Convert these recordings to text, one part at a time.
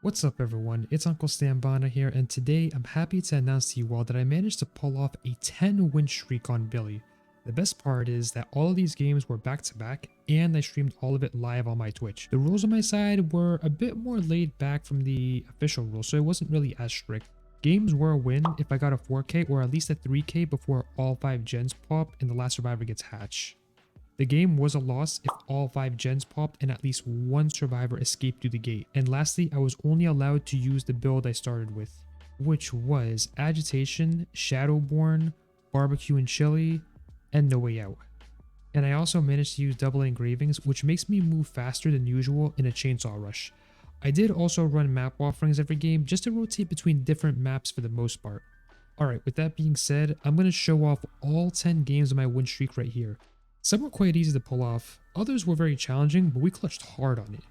What's up everyone, it's Uncle Stambana here, and today I'm happy to announce to you all that I managed to pull off a 10 win streak on Billy. The best part is that all of these games were back to back and I streamed all of it live on my Twitch. The rules on my side were a bit more laid back from the official rules, so it wasn't really as strict. Games were a win if I got a 4k or at least a 3k before all 5 gens pop and the last survivor gets hatched. The game was a loss if all 5 gens popped and at least one survivor escaped through the gate. And lastly, I was only allowed to use the build I started with, which was Agitation, Shadowborn, Barbecue and Chili, and No Way Out. And I also managed to use double engravings, which makes me move faster than usual in a chainsaw rush. I did also run map offerings every game just to rotate between different maps for the most part. Alright, with that being said, I'm going to show off all 10 games of my win streak right here. Some were quite easy to pull off, others were very challenging, but we clutched hard on it.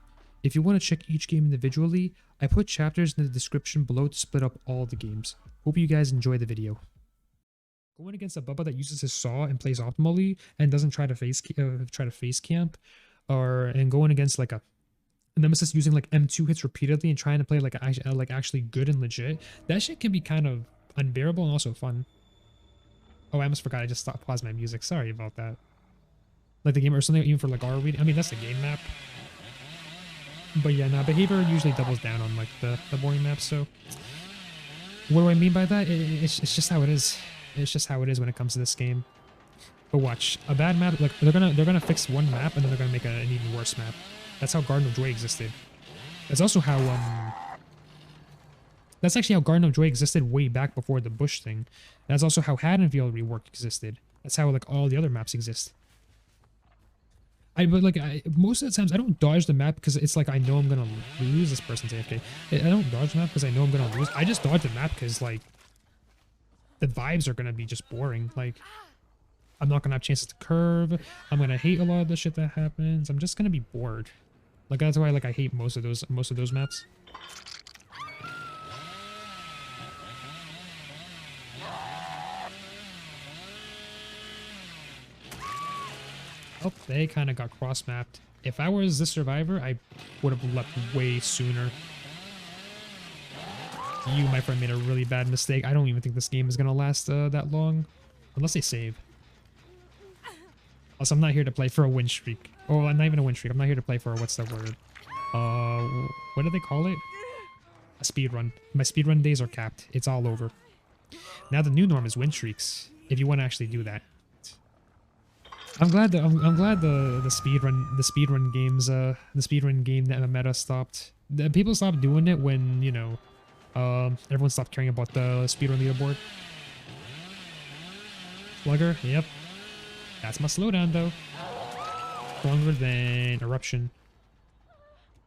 If you want to check each game individually, I put chapters in the description below to split up all the games. Hope you guys enjoy the video. Going against a Bubba that uses his saw and plays optimally and doesn't try to face camp, and going against like a Nemesis using like M2 hits repeatedly and trying to play like actually good and legit, that shit can be kind of unbearable and also fun. Oh, I almost forgot I just paused my music. Sorry about that. Like the game or something, even for like our reading. I mean, that's the game map. But yeah, nah, behavior usually doubles down on like the boring maps. So what do I mean by that? It's just how it is. It's just how it is when it comes to this game. But watch, a bad map, like they're gonna fix one map and then they're gonna make an even worse map. That's how Garden of Joy existed. That's also how that's actually how Garden of Joy existed way back before the Bush thing. That's also how Haddonfield rework existed. That's how like all the other maps exist. Most of the times I don't dodge the map because it's like I know I'm gonna lose. This person's AFK. I don't dodge the map because I know I'm gonna lose. I just dodge the map because like the vibes are gonna be just boring. Like I'm not gonna have chances to curve. I'm gonna hate a lot of the shit that happens. I'm just gonna be bored. Like that's why like I hate most of those maps. Oh, they kind of got cross-mapped. If I was the survivor, I would have left way sooner. You, my friend, made a really bad mistake. I don't even think this game is going to last that long. Unless they save. Also, I'm not here to play for a win streak. Oh, I'm not even a win streak. I'm not here to play for, what's the word? What do they call it? A speed run. My speed run days are capped. It's all over. Now the new norm is win streaks. If you want to actually do that. I'm glad the speedrun games the speedrun game that meta stopped. People stopped doing it when, you know, everyone stopped caring about the speedrun leaderboard. Slugger, yep. That's my slowdown though. Stronger than Eruption.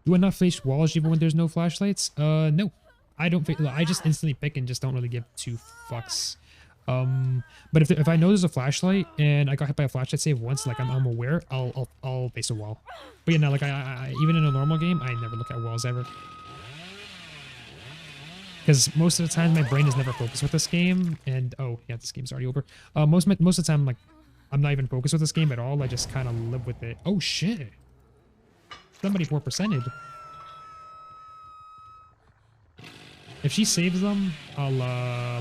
Do I not face walls even when there's no flashlights? No. I don't. I just instantly pick and just don't really give two fucks. But if I know there's a flashlight and I got hit by a flashlight save once, like I'm aware, I'll face a wall. But yeah, no, like I even in a normal game, I never look at walls ever. Because most of the time my brain is never focused with this game, and oh yeah, this game's already over. Most of the time, like I'm not even focused with this game at all. I just kind of live with it. Oh shit! Somebody 4%ed. If she saves them, I'll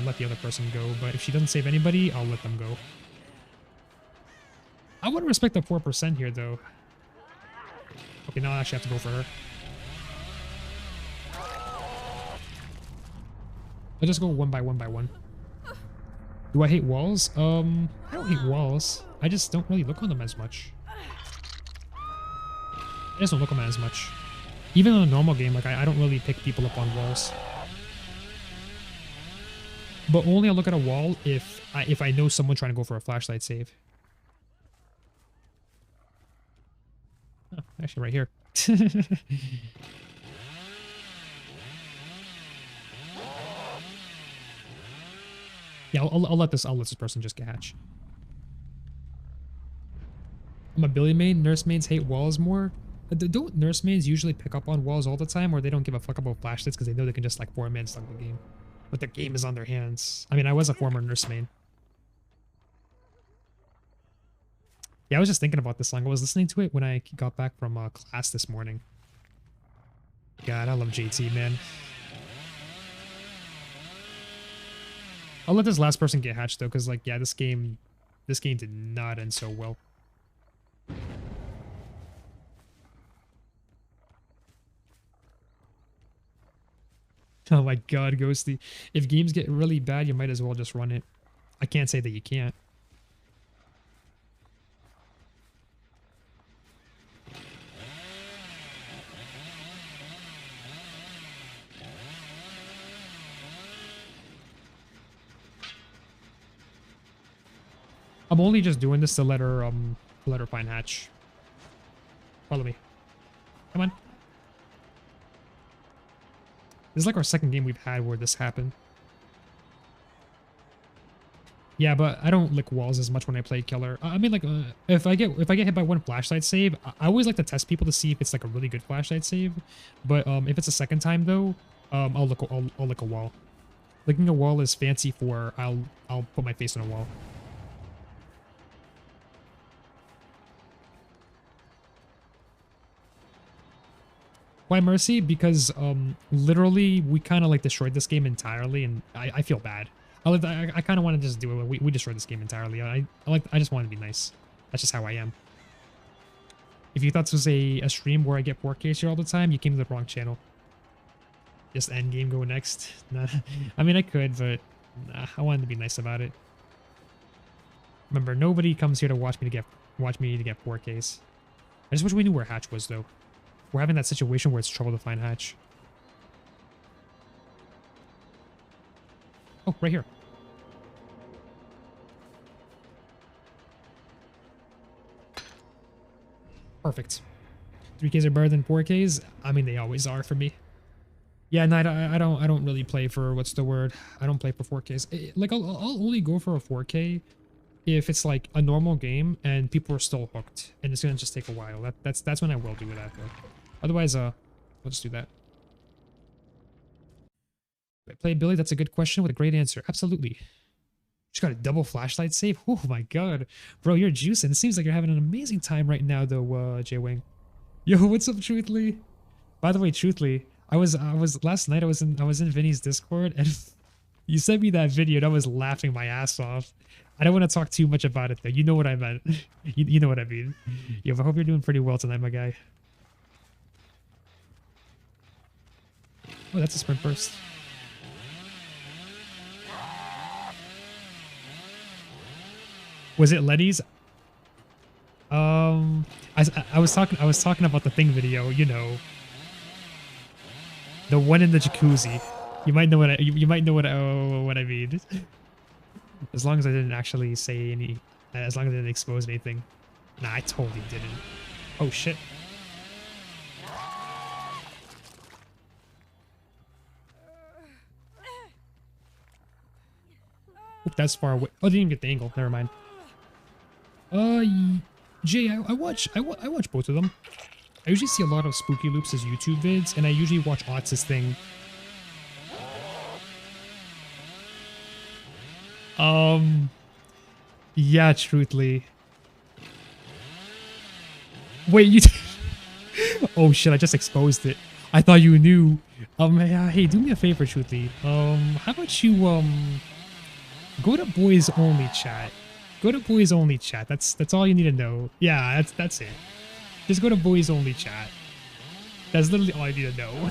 let the other person go, but if she doesn't save anybody, I'll let them go. I would respect the 4% here, though. Okay, now I actually have to go for her. I'll just go one by one. Do I hate walls? I don't hate walls. I just don't really look on them as much. I just don't look on them as much. Even in a normal game, like I don't really pick people up on walls. But only I'll look at a wall if I know someone trying to go for a flashlight save. Oh, actually right here. Yeah, I'll let this person just get hatch. I'm a Billy main. Nurse mains hate walls more. Don't nurse mains usually pick up on walls all the time, or they don't give a fuck about flashlights because they know they can just like 4-man stuck the game? But the game is on their hands. I mean, I was a former nurse main. Yeah, I was just thinking about this song. I was listening to it when I got back from class this morning. God, I love JT, man. I'll let this last person get hatched though, because like, yeah, this game did not end so well. Oh my god, Ghosty. If games get really bad, you might as well just run it. I can't say that you can't. I'm only just doing this to let her find hatch. Follow me. Come on. This is like our second game we've had where this happened. Yeah, but I don't lick walls as much when I play killer. I mean, like, if I get hit by one flashlight save, I always like to test people to see if it's like a really good flashlight save. But if it's a second time though, I'll lick a wall. Licking a wall is fancy for I'll put my face on a wall. Why Mercy? Because literally we kind of like destroyed this game entirely, and I feel bad. I kind of want to just do it. We destroyed this game entirely. I just want to be nice. That's just how I am. If you thought this was a stream where I get 4Ks here all the time, you came to the wrong channel. Just end game, go next. Nah. I mean, I could, but nah, I wanted to be nice about it. Remember, nobody comes here to watch me to get 4Ks. I just wish we knew where hatch was though. We're having that situation where it's trouble to find hatch. Oh, right here. Perfect. 3Ks are better than 4Ks? I mean, they always are for me. Yeah, no, I don't really play for, what's the word? I don't play for 4Ks. Like, I'll only go for a 4K if it's like a normal game and people are still hooked and it's gonna just take a while. That's when I will do that though. Otherwise, we'll just do that. I play Billy? That's a good question with a great answer. Absolutely. Just got a double flashlight save? Oh my god. Bro, you're juicing. It seems like you're having an amazing time right now though, J-Wing. Yo, what's up, Truthly? By the way, Truthly, last night I was in Vinny's Discord and you sent me that video and I was laughing my ass off. I don't want to talk too much about it though. You know what I meant. you know what I mean. Yo, I hope you're doing pretty well tonight, my guy. Oh, that's a sprint burst. Was it Letty's? I was talking about the Thing video, you know. The one in the jacuzzi. You might know what I mean. As long as I didn't actually say any, as long as I didn't expose anything. Nah, I totally didn't. Oh shit. Oop, that's far away. Oh, I didn't even get the angle. Never mind. Jay, I watch both of them. I usually see a lot of Spooky Loops' YouTube vids, and I usually watch Otz's thing. Yeah, truthfully. Wait, you... Oh shit, I just exposed it. I thought you knew. Hey, do me a favor, truthfully. How about you, go to boys only chat. Go to boys only chat. That's all you need to know. Yeah, that's it. Just go to boys only chat. That's literally all I need to know.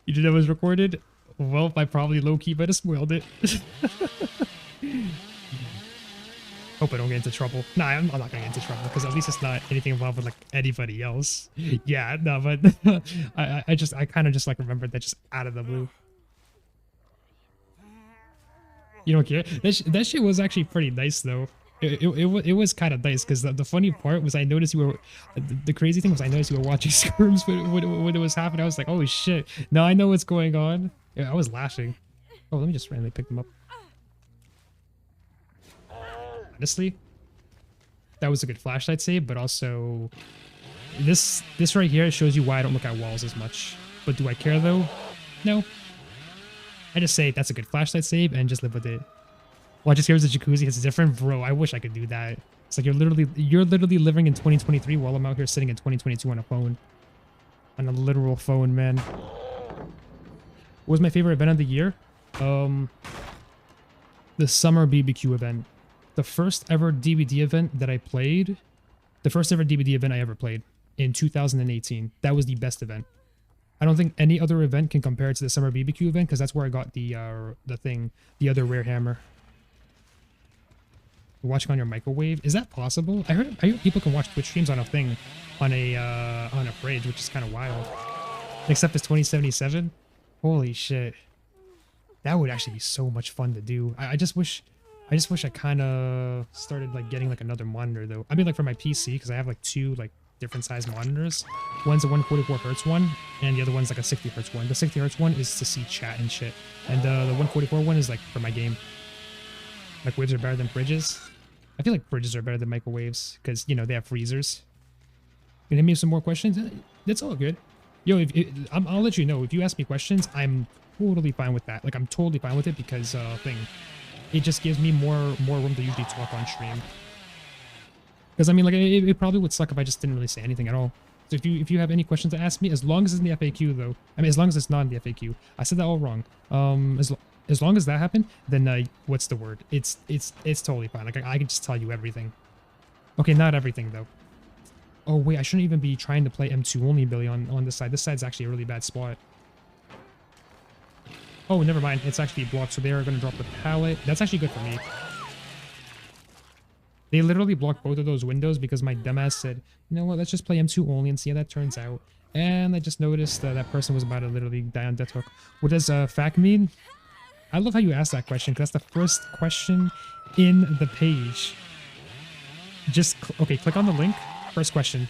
You didn't know it was recorded? Well, I probably low-key might have spoiled it. Hope I don't get into trouble. Nah, I'm not gonna get into trouble because at least it's not anything involved with like anybody else. Yeah, no, but I kind of just like remembered that just out of the blue. You don't care? That shit was actually pretty nice though. It was kind of nice because the funny part was I noticed you were, the crazy thing was I noticed you were watching Skirms when it was happening. I was like, oh shit, now I know what's going on. Yeah, I was laughing. Oh, let me just randomly pick them up. Honestly, that was a good flashlight save, but also this right here shows you why I don't look at walls as much. But do I care though? No. I just say that's a good flashlight save and just live with it. Watch, here's the jacuzzi. It's different, bro. I wish I could do that. It's like you're literally living in 2023 while I'm out here sitting in 2022 on a phone. On a literal phone, man. What was my favorite event of the year? The summer BBQ event. The first ever DVD event that I played. The first ever DVD event I ever played in 2018. That was the best event. I don't think any other event can compare to the summer BBQ event because that's where I got the other rare hammer. Watching on your microwave, is that possible? I heard people can watch Twitch streams on a thing, on a fridge, which is kind of wild. Except it's 2077. Holy shit, that would actually be so much fun to do. I just wish I kind of started like getting like another monitor though. I mean like for my PC because I have like two like different size monitors. One's a 144 hertz one, and the other one's like a 60 hertz one. The 60 hertz one is to see chat and shit, and the 144 one is like for my game. Microwaves are better than fridges. I feel like fridges are better than microwaves because, you know, they have freezers. You can hit me with some more questions? That's all good. Yo, I'll let you know. If you ask me questions, I'm totally fine with that. Like, I'm totally fine with it because, it just gives me more room to usually talk on stream. Because, I mean, like, it probably would suck if I just didn't really say anything at all. So if you have any questions to ask me, as long as it's in the FAQ, though. I mean, as long as it's not in the FAQ. I said that all wrong. As long as that happened, then what's the word? It's totally fine. Like I can just tell you everything. Okay, not everything though. Oh wait, I shouldn't even be trying to play M2 only Billy on this side. This side's actually a really bad spot. Oh, never mind. It's actually blocked, so they are going to drop the pallet. That's actually good for me. They literally blocked both of those windows because my dumbass said, you know what, let's just play M2 only and see how that turns out. And I just noticed that that person was about to literally die on death hook. What does fact mean? I love how you asked that question because that's the first question in the page. Just, okay, click on the link. First question.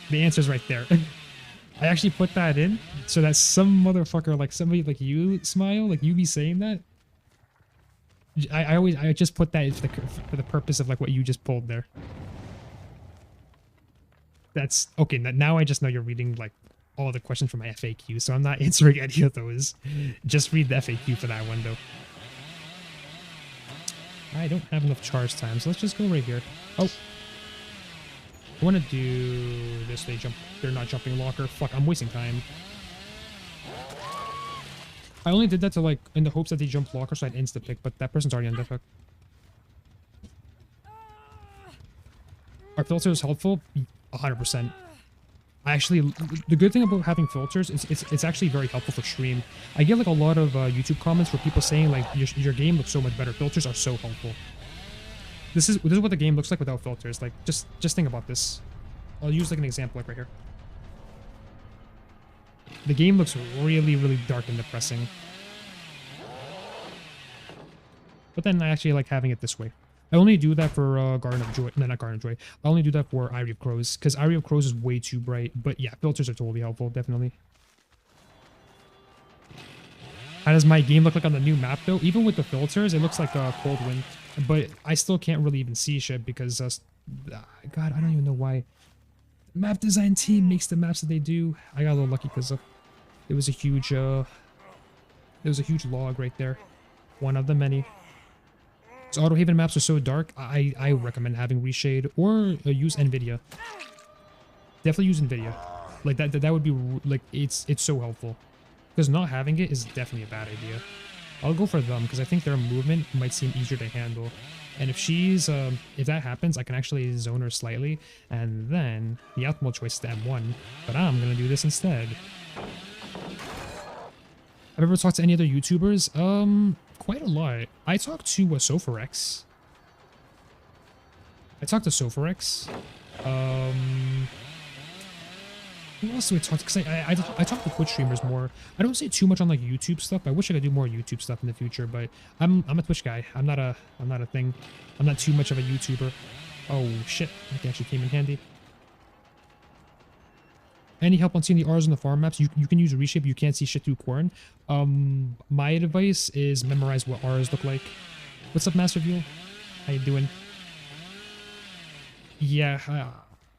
The answer's right there. I actually put that in so that some motherfucker, like somebody like you, Smile, like you be saying that. I just put that for the purpose of like what you just pulled there. That's, okay, now I just know you're reading like all the questions from my FAQ, so I'm not answering any of those. Just read the FAQ for that one, though. I don't have enough charge time, so let's just go right here. Oh. I want to do this. They're not jumping locker. Fuck, I'm wasting time. I only did that to, like, in the hopes that they jump locker so I'd insta-pick, but that person's already on death hook. Are filters helpful? 100%. Actually, the good thing about having filters is it's actually very helpful for stream. I get like a lot of YouTube comments where people saying like your game looks so much better. Filters are so helpful. This is what the game looks like without filters. Like just think about this. I'll use like an example like right here. The game looks really dark and depressing. But then I actually like having it this way. I only do that for Garden of Joy. No, not Garden of Joy. I only do that for Eyrie of Crows, because Eyrie of Crows is way too bright. But yeah, filters are totally helpful, definitely. How does my game look like on the new map, though? Even with the filters, it looks like a Cold Wind. But I still can't really even see shit, because, God, I don't even know why. The map design team makes the maps that they do. I got a little lucky, because it was a huge, log right there. One of the many. So auto haven maps are so dark, I recommend having reshade or use NVIDIA. Definitely use NVIDIA. Like that would be like it's so helpful. Because not having it is definitely a bad idea. I'll go for them because I think their movement might seem easier to handle. And if she's if that happens, I can actually zone her slightly, and then the optimal choice is to M1. But I'm gonna do this instead. I've ever talked to any other YouTubers? Quite a lot. I talked to Sophorex. Who else do we talk to? Because I talk to Twitch streamers more. I don't say too much on like YouTube stuff. I wish I could do more YouTube stuff in the future, but I'm a Twitch guy. I'm not a thing. I'm not too much of a YouTuber. Oh shit, that actually came in handy. Any help on seeing the R's on the farm maps? You can use reshape. You can't see shit through corn. My advice is memorize what R's look like. What's up, Master View? How you doing? Yeah,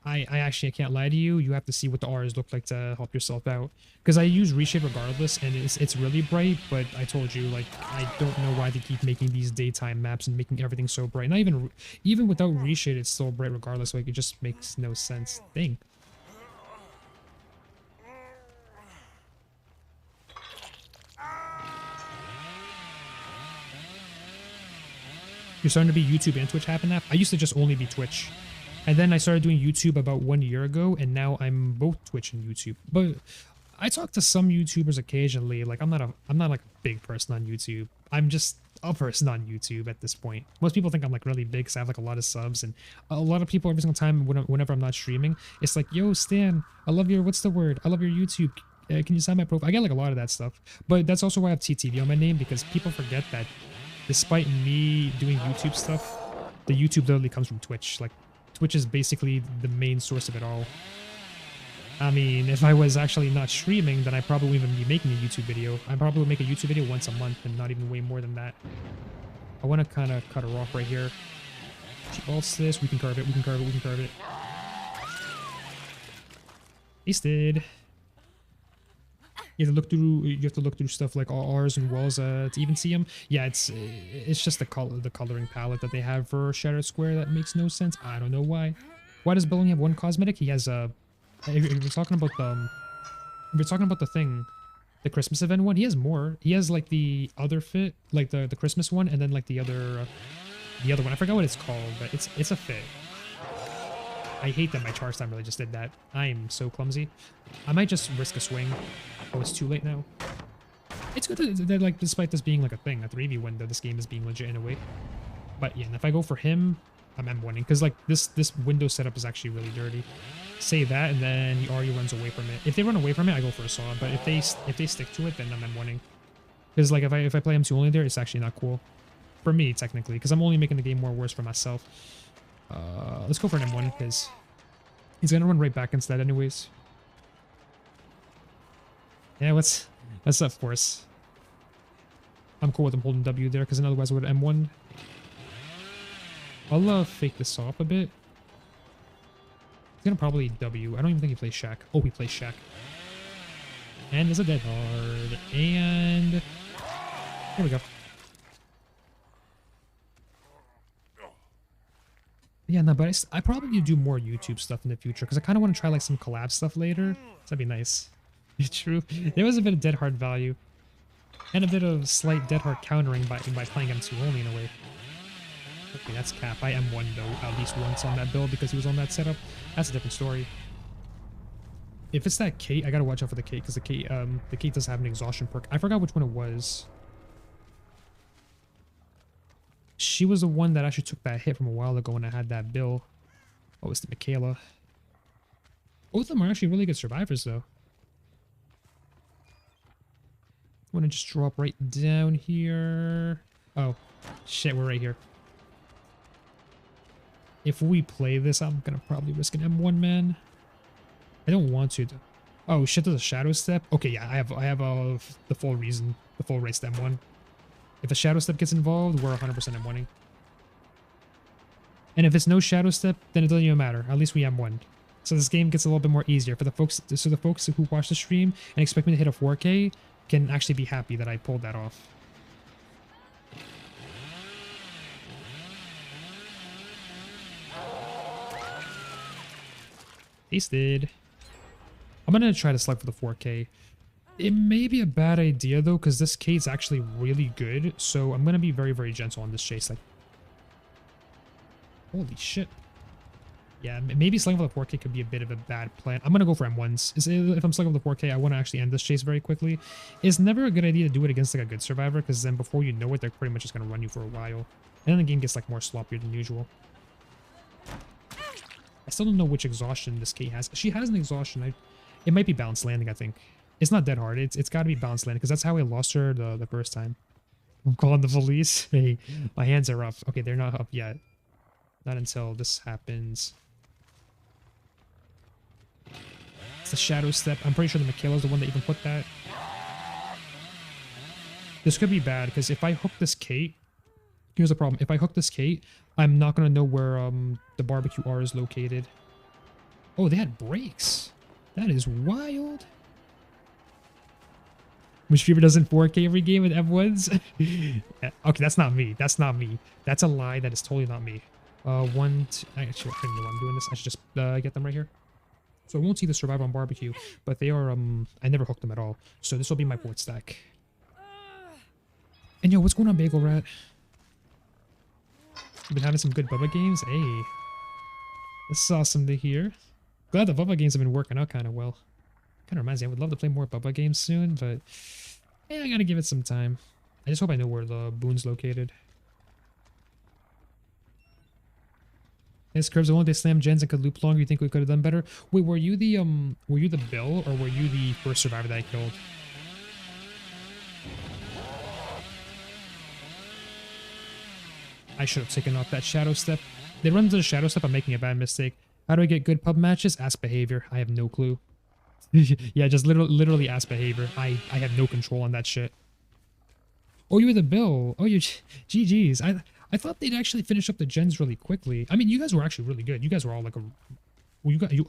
I actually can't lie to you. You have to see what the R's look like to help yourself out. Because I use reshape regardless, and it's really bright. But I told you, like, I don't know why they keep making these daytime maps and making everything so bright. Not even without reshape, it's still bright regardless. Like it just makes no sense. Dang. You're starting to be YouTube and Twitch half and half. I used to just only be Twitch. And then I started doing YouTube about 1 year ago, and now I'm both Twitch and YouTube. But I talk to some YouTubers occasionally. Like I'm not like a big person on YouTube. I'm just a person on YouTube at this point. Most people think I'm like really big because I have like a lot of subs, and a lot of people every single time whenever I'm not streaming, it's like, yo, Stan, I love your, what's the word? I love your YouTube. Can you sign my profile? I get like a lot of that stuff. But that's also why I have TTV on my name, because people forget that despite me doing YouTube stuff, the YouTube literally comes from Twitch. Like Twitch is basically the main source of it all. I mean, if I was actually not streaming, then I probably wouldn't even be making a YouTube video. I probably would make a YouTube video once a month and not even way more than that. I want to kind of cut her off right here. She ults this. We can carve it. We can carve it. We can carve it. Wasted. You have to look through stuff like R's and walls to even see them. Yeah, it's just the coloring palette that they have for Shattered Square that makes no sense. I don't know why. Why does Bill only have one cosmetic? He has a. If we're talking about the thing, the Christmas event one, he has more. He has like the other fit, like the Christmas one, and then like the other one. I forgot what it's called, but it's a fit. I hate that my charge time really just did that. I'm so clumsy. I might just risk a swing. Oh, it's too late now. It's good that like, despite this being like a thing, a 3v window, this game is being legit in a way. But yeah, and if I go for him, I'm M1ing, because like this window setup is actually really dirty. Say that, and then he already runs away from it. If they run away from it, I go for a saw. But if they stick to it, then I'm M1ing. Because like if I play M2 only there, it's actually not cool for me technically, because I'm only making the game more worse for myself. Let's go for an M1 because he's gonna run right back instead anyways. Yeah, what's up, force? I'm cool with him holding W there, because otherwise I would M1. I'll fake this off a bit. He's gonna probably W. I don't even think he plays Shaq. Oh, he plays Shaq. And there's a dead hard. And here we go. Yeah, no, but I probably do more YouTube stuff in the future, because I kind of want to try like some collab stuff later. So that'd be nice. True. There was a bit of dead hard value. And a bit of slight dead hard countering by playing M2 only in a way. Okay, that's cap. I M1 though at least once on that build because he was on that setup. That's a different story. If it's that Kate, I gotta watch out for the Kate, because the Kate does have an exhaustion perk. I forgot which one it was. She was the one that actually took that hit from a while ago when I had that bill. Oh, it's the Michaela. Both of them are actually really good survivors though. I want to just drop right down here. Oh, shit, we're right here. If we play this, I'm gonna probably risk an M1, man. I don't want to. Oh shit, there's a shadow step. Okay, yeah, I have the full reason, the full race to M1. If a shadow step gets involved, we're 100% M1ing. And if it's no shadow step, then it doesn't even matter. At least we M1. So this game gets a little bit more easier for the folks. So the folks who watch the stream and expect me to hit a 4K can actually be happy that I pulled that off. Tasted. I'm gonna try to select for the 4K. It may be a bad idea though, because this Kate's actually really good. So I'm gonna be very, very gentle on this chase. Like, holy shit. Yeah, maybe selecting for the 4K could be a bit of a bad plan. I'm gonna go for M1s. If I'm selecting for the 4K, I want to actually end this chase very quickly. It's never a good idea to do it against like a good survivor, because then before you know it, they're pretty much just gonna run you for a while, and then the game gets like more sloppier than usual. I still don't know which exhaustion this Kate has. She has an exhaustion. It might be balanced landing, I think. It's not dead hard. It's got to be balanced landing, because that's how I lost her the first time. I'm calling the police. Hey, my hands are up. Okay, they're not up yet. Not until this happens. It's the shadow step. I'm pretty sure the Michaela's the one that even put that. This could be bad, because if I hook this Kate... Here's the problem. If I hook this Kate, I'm not going to know where the barbecue R is located. Oh, they had brakes. That is wild. Which streamer doesn't 4K every game with M1s? Okay, that's not me. That's not me. That's a lie. That is totally not me. One, two, actually, I don't know why I'm doing this. I should just get them right here. So I won't see the survivor on barbecue, but they are, I never hooked them at all. So this will be my board stack. And yo, what's going on, Bagel Rat? We've been having some good Bubba games. Hey, this is awesome to hear. Glad the Bubba games have been working out kind of well. Kind of reminds me, I would love to play more Bubba games soon, but yeah, I gotta give it some time. I just hope I know where the boon's located. Yes, Curbs, only they slammed gens and could loop longer. You think we could have done better? Wait, were you the Bill or were you the first survivor that I killed? I should have taken off that shadow step. They run into the shadow step, I'm making a bad mistake. How do I get good pub matches? Ask behavior. I have no clue. Yeah, just literally ask behavior. I have no control on that shit. Oh, you were the Bill. Oh, you GG's. I thought they'd actually finish up the gens really quickly. I mean, you guys were actually really good. You guys were all like a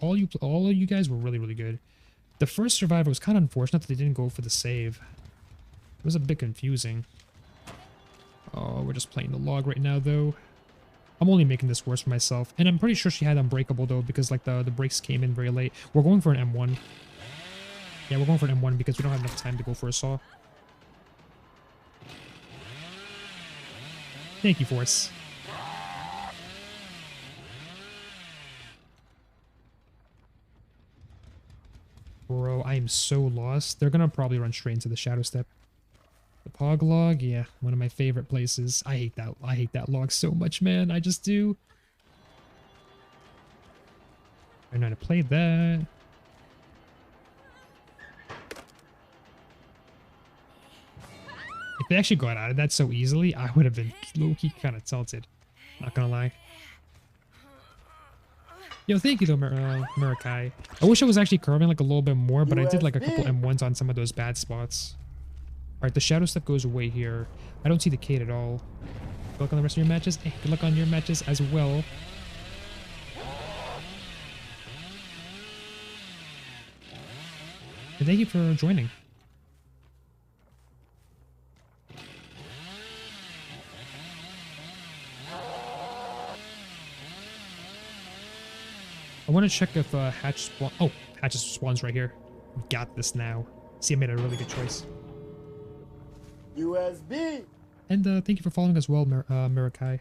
all of you guys were really good. The first survivor was kind of unfortunate that they didn't go for the save. It was a bit confusing. Oh, we're just playing the log right now though. I'm only making this worse for myself. And I'm pretty sure she had Unbreakable though, because like the brakes came in very late. We're going for an M1. Yeah, we're going for an M1 because we don't have enough time to go for a saw. Thank you, Force. Bro, I am so lost. They're gonna probably run straight into the shadow step. The Pog log, yeah, one of my favorite places. I hate that log so much, man. I just do. I know how to play that. If they actually got out of that so easily, I would have been low-key kind of tilted. Not gonna lie. Yo, thank you though, Murakai. I wish I was actually curving like a little bit more, but I did like a couple M1s on some of those bad spots. Alright, the shadow step goes away here. I don't see the Kate at all. Good luck on the rest of your matches. Hey, good luck on your matches as well. And thank you for joining. I want to check if Hatch spawn. Oh, Hatch spawns right here. We got this now. See, I made a really good choice. USB. And thank you for following as well, Murakai.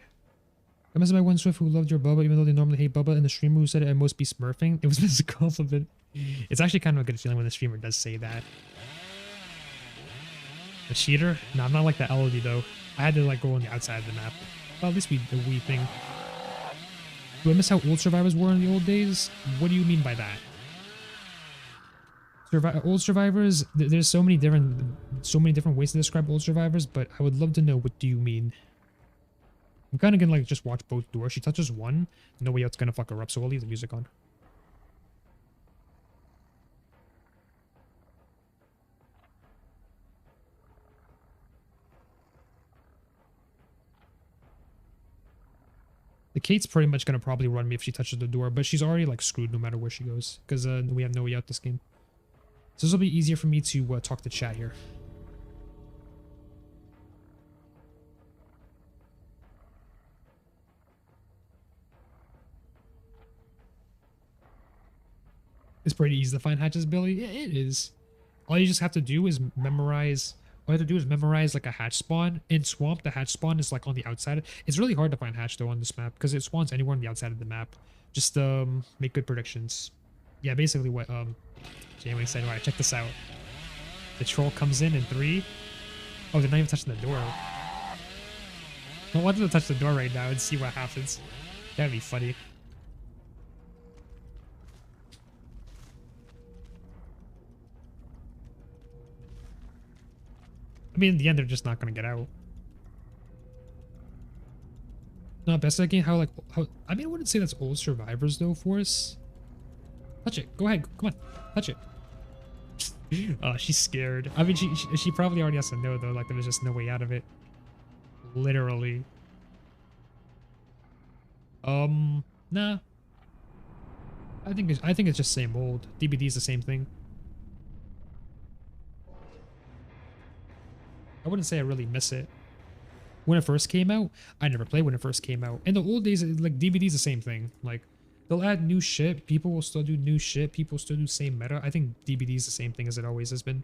I messaged my one Swift who loved your Bubba, even though they normally hate Bubba, and the streamer who said it must be smurfing. It was meant as a compliment. It's actually kind of a good feeling when the streamer does say that. A cheater? No, I'm not like that Elodie though. I had to like go on the outside of the map. Well, at least we the wee thing. Do I miss how old survivors were in the old days? What do you mean by that? Old survivors, there's so many different ways to describe old survivors, but I would love to know, what do you mean? I'm kind of gonna like just watch both doors. She touches one, no way else gonna fuck her up, so we'll leave the music on. The Kate's pretty much gonna probably run me if she touches the door, but she's already like screwed no matter where she goes, because we have no way out this game. So this will be easier for me to talk to chat here. It's pretty easy to find hatches, Billy. Yeah, it is. All you just have to do is memorize. All you have to do is memorize like a hatch spawn. In Swamp, the hatch spawn is like on the outside. It's really hard to find hatch though on this map because it spawns anywhere on the outside of the map. Just make good predictions. Yeah, basically what Jamie said. Alright, check this out. The troll comes in 3. Oh, they're not even touching the door. I want them to touch the door right now and see what happens. That'd be funny. I mean, in the end, they're just not gonna get out. No, best of that game, how, I mean, I wouldn't say that's old survivors, though, Force. Touch it. Go ahead. Come on. Touch it. Oh, she's scared. I mean, she probably already has to know, though, like, there was just no way out of it. Literally. Nah. I think it's just same old. DBD is the same thing. I wouldn't say I really miss it. When it first came out, I never played when it first came out. In the old days, like, DBD is the same thing. Like, they'll add new shit. People will still do new shit. People still do same meta. I think DBD is the same thing as it always has been.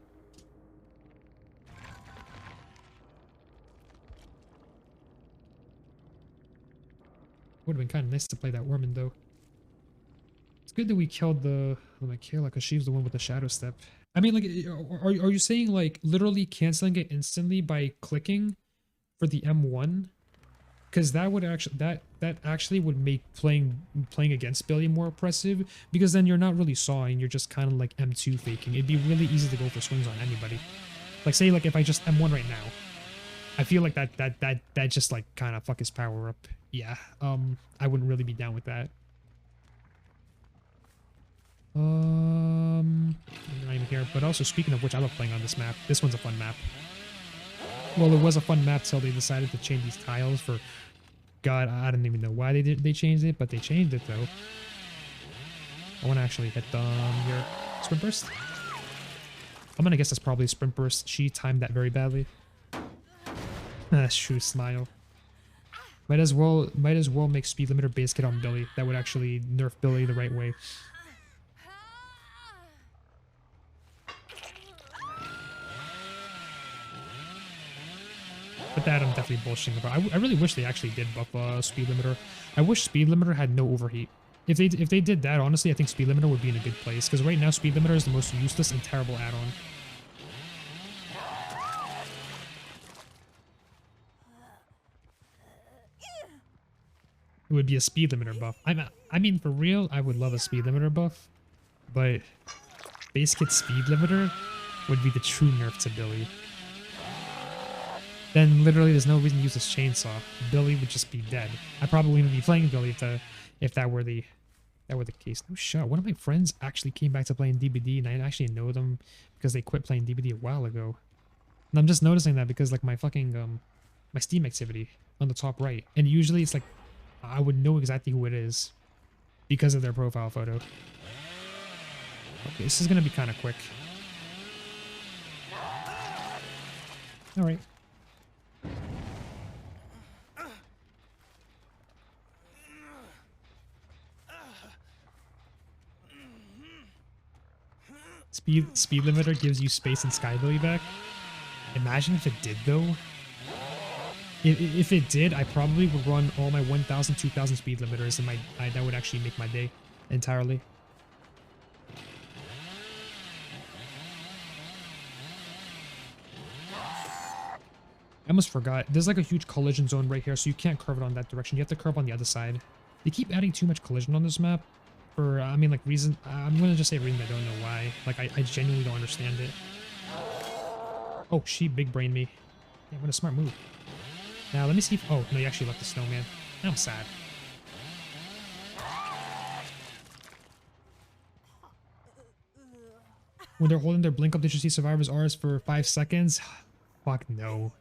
Would have been kind of nice to play that Ormond though. It's good that we killed the Michaela because she's the one with the shadow step. I mean, like, are you saying like literally canceling it instantly by clicking for the M1? Because that would actually that actually would make playing against Billy more oppressive, because then you're not really sawing, you're just kind of like M2 faking. It'd be really easy to go for swings on anybody. Like say like if I just M1 right now, I feel like that just like kind of fuck his power up. Yeah, I wouldn't really be down with that. I'm not even here. But also, speaking of which, I love playing on this map. This one's a fun map. Well, it was a fun map till they decided to change these tiles for... God, I don't even know why they changed it, but they changed it though. I want to actually hit your sprint burst. I'm gonna guess that's probably a sprint burst. She timed that very badly. True smile. Might as well make speed limiter base kit on Billy. That would actually nerf Billy the right way. But that I'm definitely bullshitting about. I really wish they actually did buff speed limiter. I wish speed limiter had no overheat. If they did that, honestly, I think speed limiter would be in a good place. Because right now, speed limiter is the most useless and terrible add-on. It would be a speed limiter buff. I mean, for real, I would love a speed limiter buff. But base kit speed limiter would be the true nerf to Billy. Then literally there's no reason to use this chainsaw. Billy would just be dead. I probably wouldn't be playing Billy if that were the case. No shot. One of my friends actually came back to playing DBD, and I actually know them because they quit playing DBD a while ago. And I'm just noticing that because like my fucking my Steam activity on the top right, and usually it's like I would know exactly who it is because of their profile photo. Okay, this is gonna be kind of quick. All right. Speed limiter gives you space and Skybilly back. Imagine if it did though. If it did, I probably would run all my 1,000, 2,000 speed limiters, and that would actually make my day entirely. I almost forgot. There's like a huge collision zone right here, so you can't curve it on that direction. You have to curve on the other side. They keep adding too much collision on this map. For, I mean, like, reason... I'm gonna just say reason I don't know why. Like, I genuinely don't understand it. Oh, she big-brained me. Yeah, what a smart move. Now, let me see if... Oh, no, you actually left the snowman. Now I'm sad. When they're holding their blink up, did you see Survivor's R's for 5 seconds? Fuck no.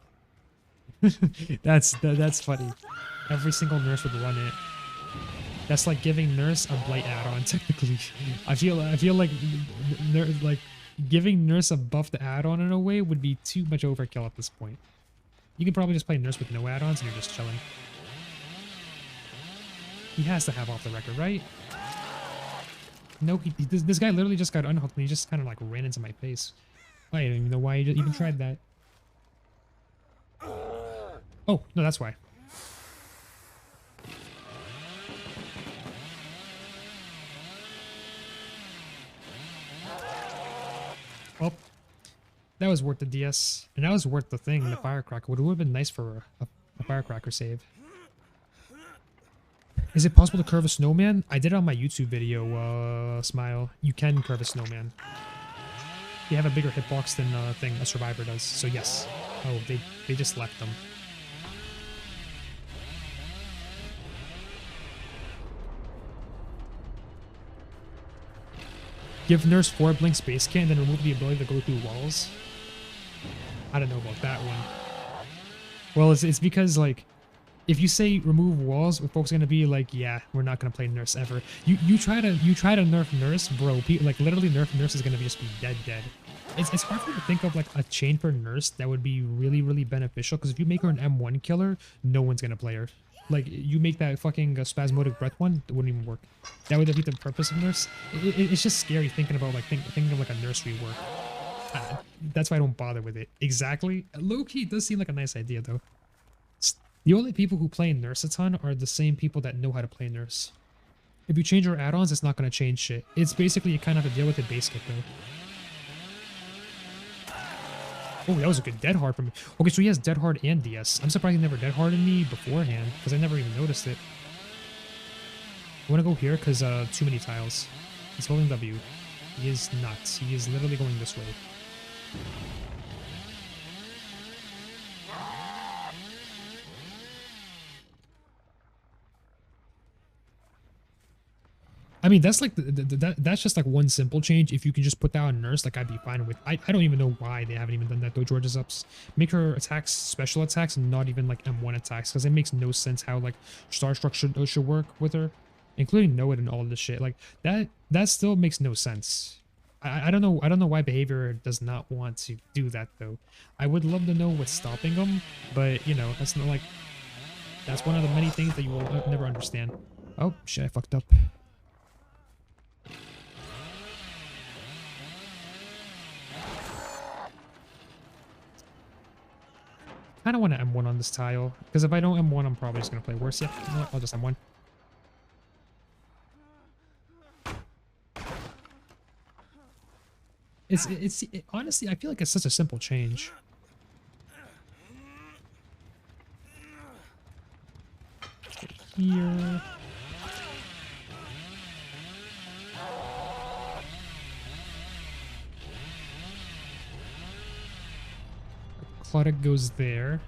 That's funny. Every single nurse would run it. That's like giving Nurse a Blight add-on, technically. I feel like giving Nurse a buffed add-on in a way would be too much overkill at this point. You can probably just play Nurse with no add-ons and you're just chilling. He has to have off the record, right? No, this guy literally just got unhooked and he just kind of like ran into my face. I don't even know why he even tried that. Oh, no, that's why. Well, that was worth the DS, and that was worth the thing, the firecracker. Would have been nice for a firecracker save. Is it possible to curve a snowman? I did it on my YouTube video, Smile. You can curve a snowman. You have a bigger hitbox than a survivor does, so yes. Oh, they just left them. Give Nurse 4 blink space can, then remove the ability to go through walls. I don't know about that one. Well, it's because like, if you say remove walls, folks are gonna be like, yeah, we're not gonna play Nurse ever. You try to nerf Nurse, bro. Like literally, nerf Nurse is gonna just be dead. It's hard for me to think of like a chain for Nurse that would be really beneficial. Because if you make her an M1 killer, no one's gonna play her. Like, you make that fucking spasmodic breath one, it wouldn't even work. That would defeat the purpose of Nurse. It's just scary thinking about, like, thinking of, like, a Nurse rework. That's why I don't bother with it. Exactly. Low-key, it does seem like a nice idea, though. The only people who play Nurse a ton are the same people that know how to play Nurse. If you change your add-ons, it's not going to change shit. It's basically you kind of have to deal with it base kit though. Oh, that was a good dead hard from me. Okay, so he has dead hard and DS. I'm surprised he never dead harded me beforehand because I never even noticed it. I want to go here because too many tiles. He's holding W. He is not. He is literally going this way. I mean, that's like that's just like one simple change. If you can just put that on Nurse, like I'd be fine with. I don't even know why they haven't even done that though. George's ups make her attacks special attacks and not even like M1 attacks because it makes no sense how like Starstruck should work with her, including Know It and all this shit. Like that still makes no sense. I don't know why behavior does not want to do that though. I would love to know what's stopping them, but you know that's not like that's one of the many things that you will never understand. Oh shit, I fucked up. I don't want to M1 on this tile, because if I don't M1, I'm probably just going to play worse. Yeah, you know what? I'll just M1. Honestly, I feel like it's such a simple change. Here. Cluttic goes there.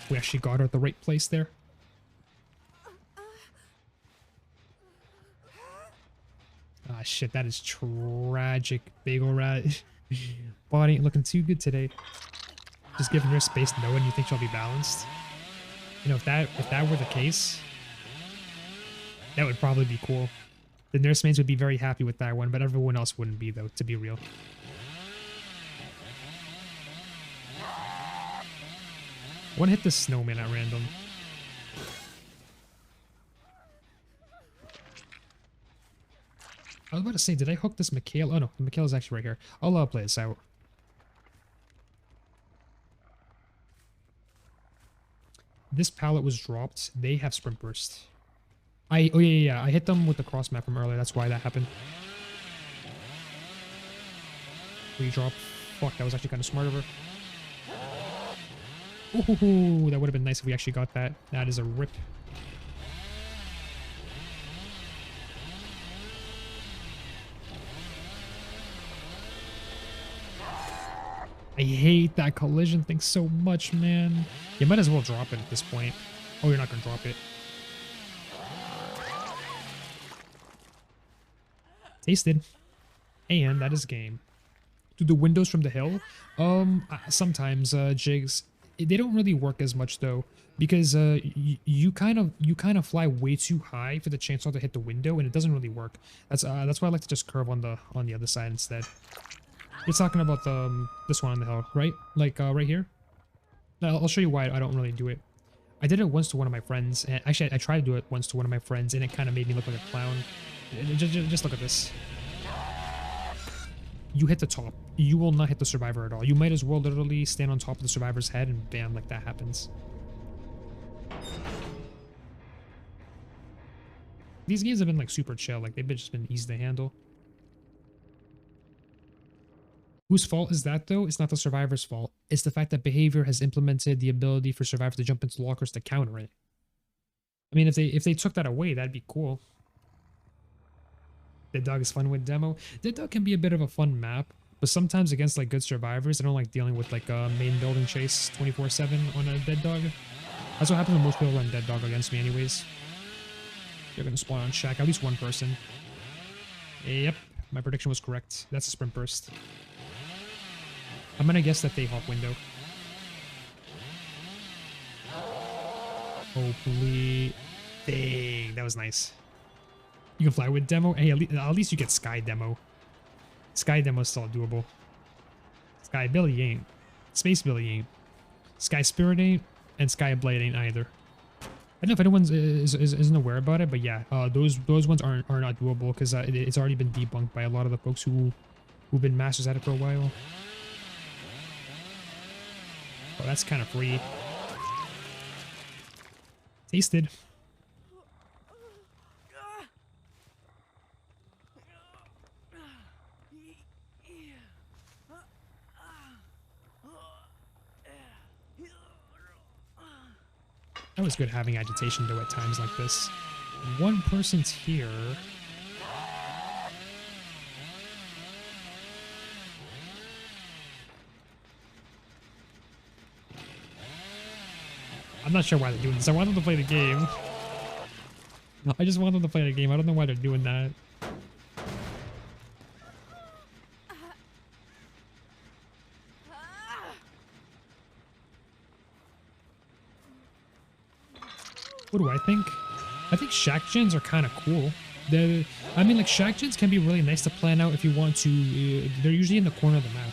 We actually got her at the right place there. Ah, shit, that is tragic. Bagel rat. Body ain't looking too good today. Just giving her space, knowing you think she'll be balanced. You know, if that were the case, that would probably be cool. The nursemaids would be very happy with that one, but everyone else wouldn't be, though, to be real. One hit the snowman at random. I was about to say, did I hook this Michaela? Oh no, the Michaela's actually right here. I'll play this out. This pallet was dropped. They have sprint burst. Oh yeah, I hit them with the cross map from earlier. That's why that happened. Redrop. Fuck, that was actually kind of smart of her. Ooh, that would have been nice if we actually got that. That is a rip. I hate that collision thing so much, man. You might as well drop it at this point. Oh, you're not going to drop it. Tasted. And that is game. Do the windows from the hill? Sometimes, Jigs. They don't really work as much though, because you kind of fly way too high for the chainsaw to hit the window, and it doesn't really work. That's why I like to just curve on the other side instead. You're talking about this one on the hill, right? Like right here. Now I'll show you why I don't really do it. I did it once to one of my friends, and actually I tried to do it once to one of my friends, and it kind of made me look like a clown. Just look at this. You hit the top. You will not hit the survivor at all. You might as well literally stand on top of the survivor's head and bam, like that happens. These games have been like super chill. Like they've just been easy to handle. Whose fault is that though? It's not the survivor's fault. It's the fact that behavior has implemented the ability for survivors to jump into lockers to counter it. I mean, if they took that away, that'd be cool. Dead Dog is fun with demo. Dead Dog can be a bit of a fun map, but sometimes against like good survivors, I don't like dealing with like a main building chase 24/7 on a Dead Dog. That's what happens when most people run Dead Dog against me anyways. They're gonna spawn on Shack, at least one person. Yep, my prediction was correct. That's a sprint burst. I'm gonna guess that they hop window. Hopefully. Dang, that was nice. You can fly with demo. Hey, at least you get Sky demo. Sky demo is still doable. Sky Billy ain't. Space Billy ain't. Sky Spirit ain't. And Sky Blade ain't either. I don't know if anyone isn't aware about it, but yeah, those ones are not doable because it's already been debunked by a lot of the folks who who've been masters at it for a while. Oh, that's kind of free. Tasted. That was good having agitation though at times like this. One person's here. I'm not sure why they're doing this. I want them to play the game. I just want them to play the game. I don't know why they're doing that. What do I think? I think shack gens are kind of cool. I mean, like, shack gens can be really nice to plan out if you want to. They're usually in the corner of the map.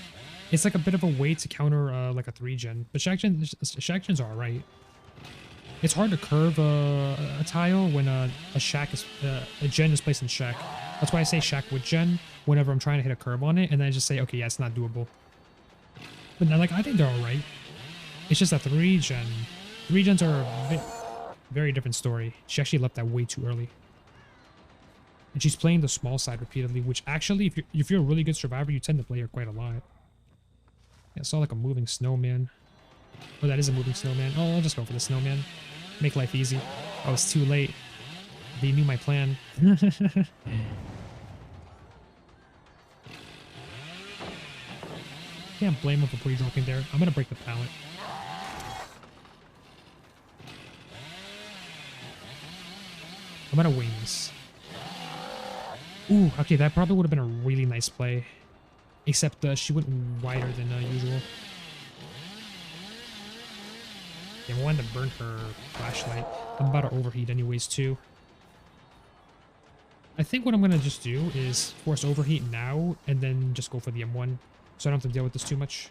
It's like a bit of a way to counter like a 3-gen. But shack gens are alright. It's hard to curve a tile when a gen is placed in shack. That's why I say shack with gen whenever I'm trying to hit a curve on it, and then I just say, okay, yeah, it's not doable. But now, like, I think they're alright. It's just a 3-gen. 3-gens are a very different story. She actually left that way too early. And she's playing the small side repeatedly, which actually, if you're a really good survivor, you tend to play her quite a lot. Yeah, I saw like a moving snowman. Oh, that is a moving snowman. Oh, I'll just go for the snowman. Make life easy. Oh, it's too late. They knew my plan. Can't blame him for pre-dropping there. I'm gonna break the pallet. I'm gonna wings. Ooh, okay, that probably would have been a really nice play. Except she went wider than usual. Yeah, I wanted to burn her flashlight. I'm about to overheat anyways, too. I think what I'm gonna just do is force overheat now, and then just go for the M1. So I don't have to deal with this too much.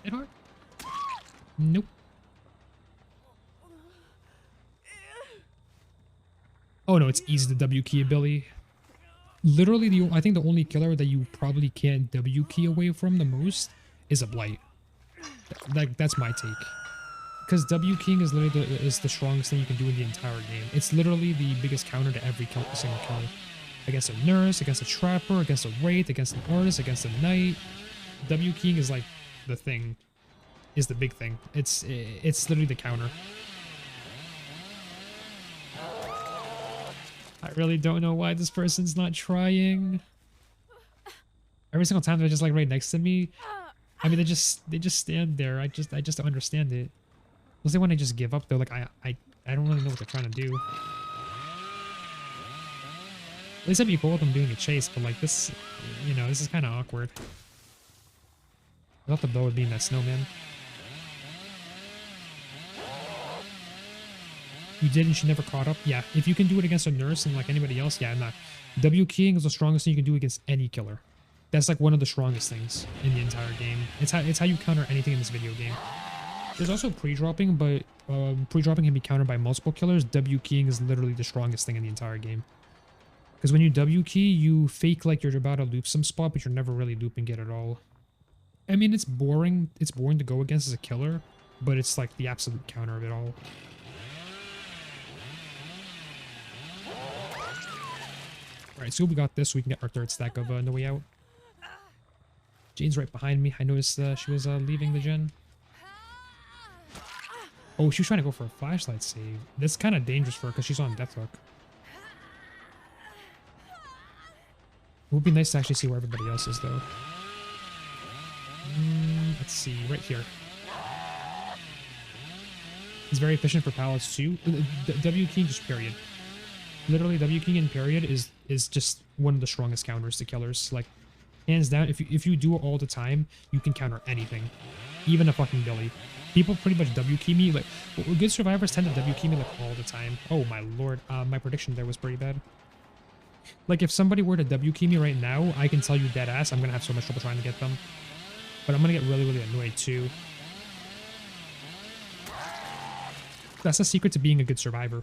Hit hard? Nope. Oh no, it's easy to W key ability. Literally, I think the only killer that you probably can't W key away from the most is a blight. That's my take. Because W keying is literally the strongest thing you can do in the entire game. It's literally the biggest counter to every single kill. Against a nurse, against a trapper, against a wraith, against an artist, against a knight. W keying is like the thing. Is the big thing. It's literally the counter. I really don't know why this person's not trying. Every single time they're just like right next to me. I mean, they just stand there. I just don't understand it. Unless they want to just give up, though. Like I don't really know what they're trying to do. At least it'd be cool with them doing a chase, but like this, you know, this is kind of awkward. I thought the bow would be in that snowman. You did and she never caught up? Yeah, if you can do it against a nurse and like anybody else, yeah, not. W keying is the strongest thing you can do against any killer. That's like one of the strongest things in the entire game. It's how you counter anything in this video game. There's also pre-dropping, but pre-dropping can be countered by multiple killers. W keying is literally the strongest thing in the entire game. Because when you W key, you fake like you're about to loop some spot, but you're never really looping it at all. I mean, it's boring. It's boring to go against as a killer, but it's like the absolute counter of it all. Alright, so we got this, so we can get our third stack of No Way Out. Jane's right behind me. I noticed she was leaving the gen. Oh, she was trying to go for a flashlight save. That's kind of dangerous for her because she's on death hook. It would be nice to actually see where everybody else is, though. Let's see, right here. It's very efficient for pallets, too. W key, just period. Literally, W keying in period is just one of the strongest counters to killers. Like, hands down, if you do it all the time, you can counter anything. Even a fucking Billy. People pretty much W key me. Like, good survivors tend to W key me like all the time. Oh my lord, my prediction there was pretty bad. Like, if somebody were to W key me right now, I can tell you dead ass, I'm gonna have so much trouble trying to get them. But I'm gonna get really, really annoyed too. That's the secret to being a good survivor.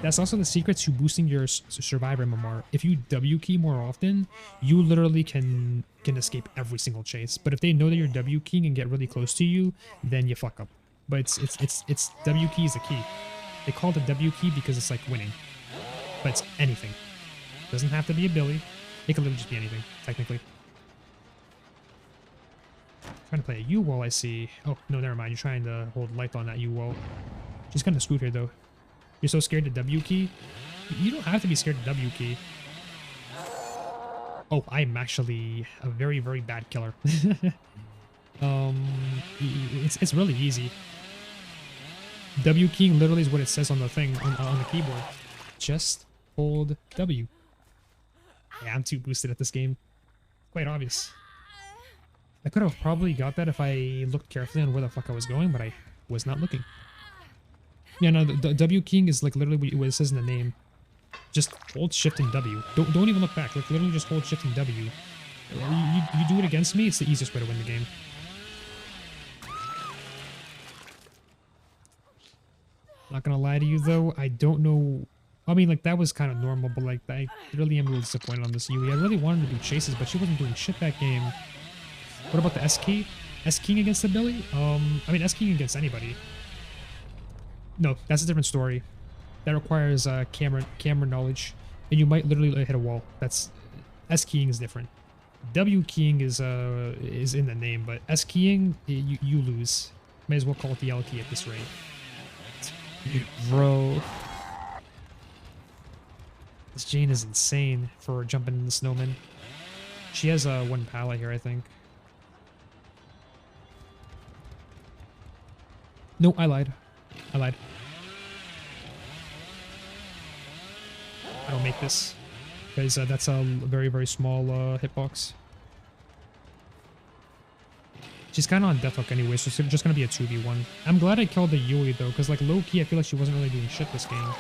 That's also the secret to boosting your survivor MMR. If you W key more often, you literally can escape every single chase. But if they know that you're W keying and get really close to you, then you fuck up. But it's W key is the key. They call it a W key because it's like winning. But it's anything. Doesn't have to be a Billy. It can literally just be anything, technically. Trying to play a U-wall, I see. Oh, no, never mind. You're trying to hold light on that U-wall. She's kind of screwed here, though. You're so scared to W key? You don't have to be scared to W key. Oh, I'm actually a very, very bad killer. It's really easy. W keying literally is what it says on the thing, on the keyboard. Just hold W. Yeah, I'm too boosted at this game. Quite obvious. I could have probably got that if I looked carefully on where the fuck I was going, but I was not looking. Yeah, no, the W keying is like literally what it says in the name. Just hold shift and W. Don't even look back. Like literally just hold shift and W. You do it against me, it's the easiest way to win the game. Not gonna lie to you though, I don't know. I mean, like that was kind of normal, but like I really am a little disappointed on this Yui. I really wanted to do chases, but she wasn't doing shit that game. What about the S key? S keying against the Billy? I mean S keying against anybody. No, that's a different story. That requires camera knowledge, and you might literally hit a wall. That's S keying is different. W keying is in the name, but S keying you lose. May as well call it the L key at this rate. Bro, this Jane is insane for jumping in the snowman. She has one pallet here, I think. No, I lied. I lied. I don't make this because that's a very, very small hitbox. She's kind of on death hook anyway, so it's just going to be a 2v1. I'm glad I killed the Yui though, because like low-key I feel like she wasn't really doing shit this game.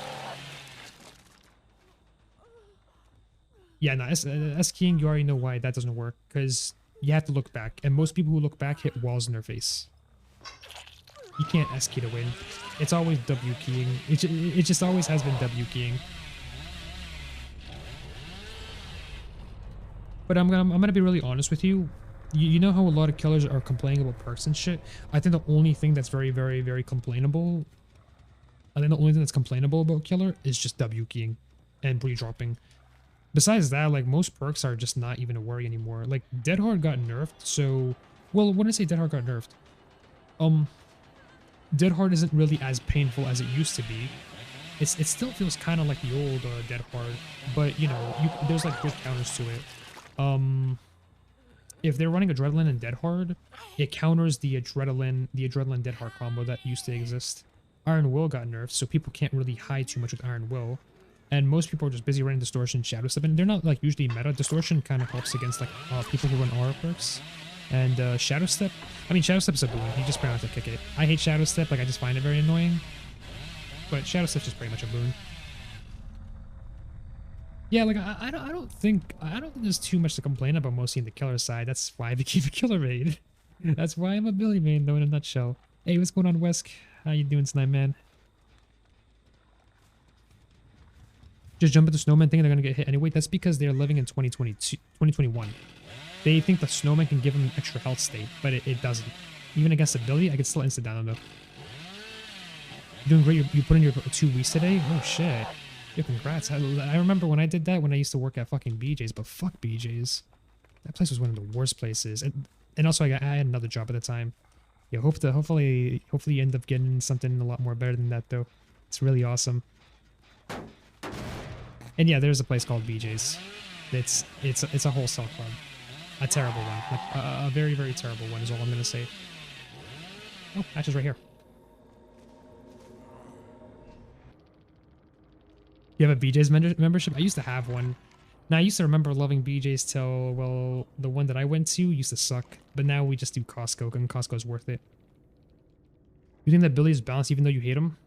Yeah, no, S-keying, you already know why that doesn't work, because you have to look back, and most people who look back hit walls in their face. You can't S-key to win. It's always W-keying. It just always has been W-keying. But I'm gonna be really honest with you. You know how a lot of killers are complaining about perks and shit? I think the only thing that's very, very, very complainable... I think the only thing that's complainable about killer is just W keying and pre-dropping. Besides that, like, most perks are just not even a worry anymore. Like, Dead Hard got nerfed, so... Well, when I say Dead Hard got nerfed... Dead Hard isn't really as painful as it used to be. It still feels kind of like the old Dead Hard, but, you know, there's, like, good counters to it. If they're running Adrenaline and Dead Hard, it counters the Adrenaline Dead Hard combo that used to exist. Iron Will got nerfed, so people can't really hide too much with Iron Will. And most people are just busy running Distortion, Shadow Step, and they're not like usually meta. Distortion kind of helps against like people who run aura perks. And Shadow Step, I mean Shadow Step's a boon. You just pretty much have to kick it. I hate Shadow Step, like I just find it very annoying. But Shadow Step's just pretty much a boon. Yeah, like I don't think there's too much to complain about mostly in the killer side. That's why I became a killer raid. That's why I'm a Billy main though in a nutshell. Hey, what's going on, Wesk? How you doing tonight, man? Just jump at the snowman thinking they're gonna get hit anyway. That's because they're living in 2021. They think the snowman can give them extra health state, but it doesn't. Even against a Billy, I can still instant down them though. You're doing great. You put in your 2 weeks today? Oh shit. Yo, congrats. I remember when I did that when I used to work at fucking BJ's, but fuck BJ's. That place was one of the worst places. And also I had another job at the time. Yeah, hopefully you end up getting something a lot more better than that though. It's really awesome. And yeah, there's a place called BJ's. It's a wholesale club. A terrible one. Like, a very, very terrible one is all I'm gonna say. Oh, matches right here. You have a BJ's membership? I used to have one. Now, I used to remember loving BJ's till, well, the one that I went to used to suck. But now we just do Costco, and Costco's worth it. You think that Billy's balanced even though you hate him?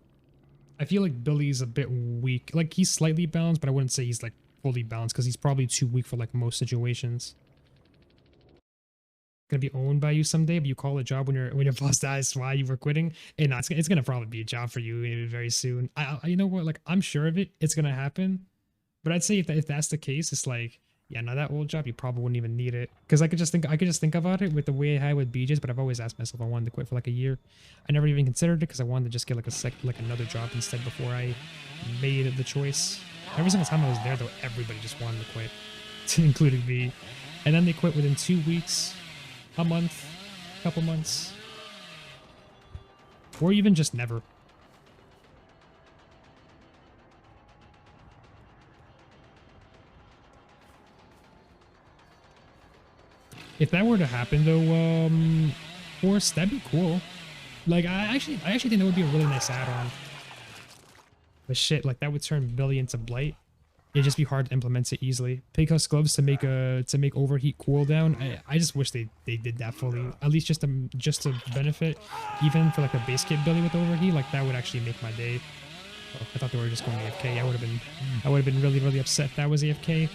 I feel like Billy's a bit weak. Like, he's slightly balanced, but I wouldn't say he's, like, fully balanced, because he's probably too weak for, like, most situations. gonna be owned by you someday, but you call it a job when your boss dies why you were quitting. And no, it's gonna probably be a job for you very soon. You know what? Like I'm sure of it. It's gonna happen. But I'd say if that's the case, it's like, yeah, no, that old job you probably wouldn't even need it. Because I could just think about it with the way I had with BJ's. But I've always asked myself if I wanted to quit for like a year. I never even considered it because I wanted to just get like another job instead before I made the choice. Every single time I was there though, everybody just wanted to quit, including me. And then they quit within 2 weeks, a month, couple months, or even just never. If that were to happen though, of course, that'd be cool. Like I actually think that would be a really nice add-on. But shit, like that would turn Billy into Blight. It'd just be hard to implement it easily. Pighouse gloves to make overheat cooldown. I just wish they did that fully. At least just to benefit, even for like a base kit Billy with overheat, like that would actually make my day. Oh, I thought they were just going AFK. I would have been really upset if that was AFK.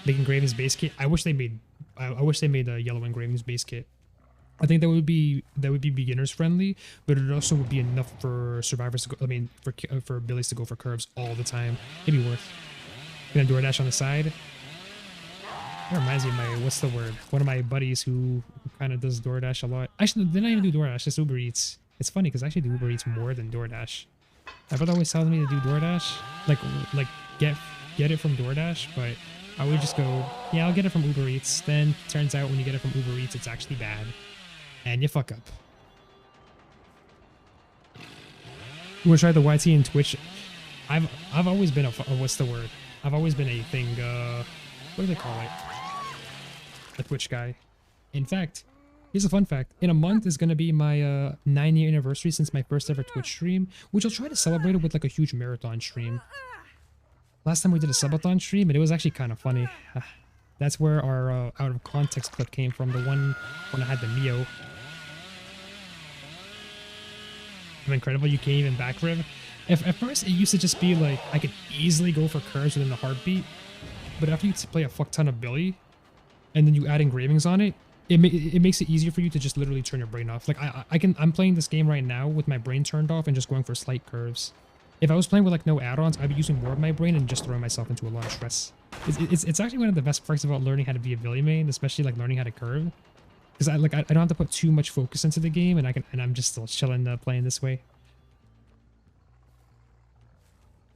Making Graven's base kit. I wish they made a yellow Engraving's base kit. I think that would be beginners friendly, but it also would be enough for survivors to go. I mean, for Billies to go for curves all the time. It'd be worth. Gonna DoorDash on the side. That reminds me of one of my buddies who kind of does DoorDash a lot. Actually, didn't even do DoorDash, just Uber Eats. It's funny because I actually do Uber Eats more than DoorDash. My brother always tells me to do DoorDash, like get it from DoorDash, but I would just go, yeah, I'll get it from Uber Eats. Then turns out when you get it from Uber Eats, it's actually bad. And you fuck up. You want to try the YT and Twitch? I've always been what's the word? I've always been a thing, what do they call it? A Twitch guy. In fact, here's a fun fact. In a month is going to be my 9-year anniversary since my first ever Twitch stream, which I'll try to celebrate it with like a huge marathon stream. Last time we did a subathon stream, and it was actually kind of funny. That's where our out of context clip came from, the one when I had the Mio. I'm incredible, you can't even back rib. At first, it used to just be like, I could easily go for curves within a heartbeat, but after you play a fuck ton of Billy, and then you add engravings on it, it makes it easier for you to just literally turn your brain off. Like, I'm playing this game right now with my brain turned off and just going for slight curves. If I was playing with like no add-ons, I'd be using more of my brain and just throwing myself into a lot of stress. It's actually one of the best parts about learning how to be a Billy main, especially like learning how to curve. Because I don't have to put too much focus into the game, and I'm just still chilling playing this way.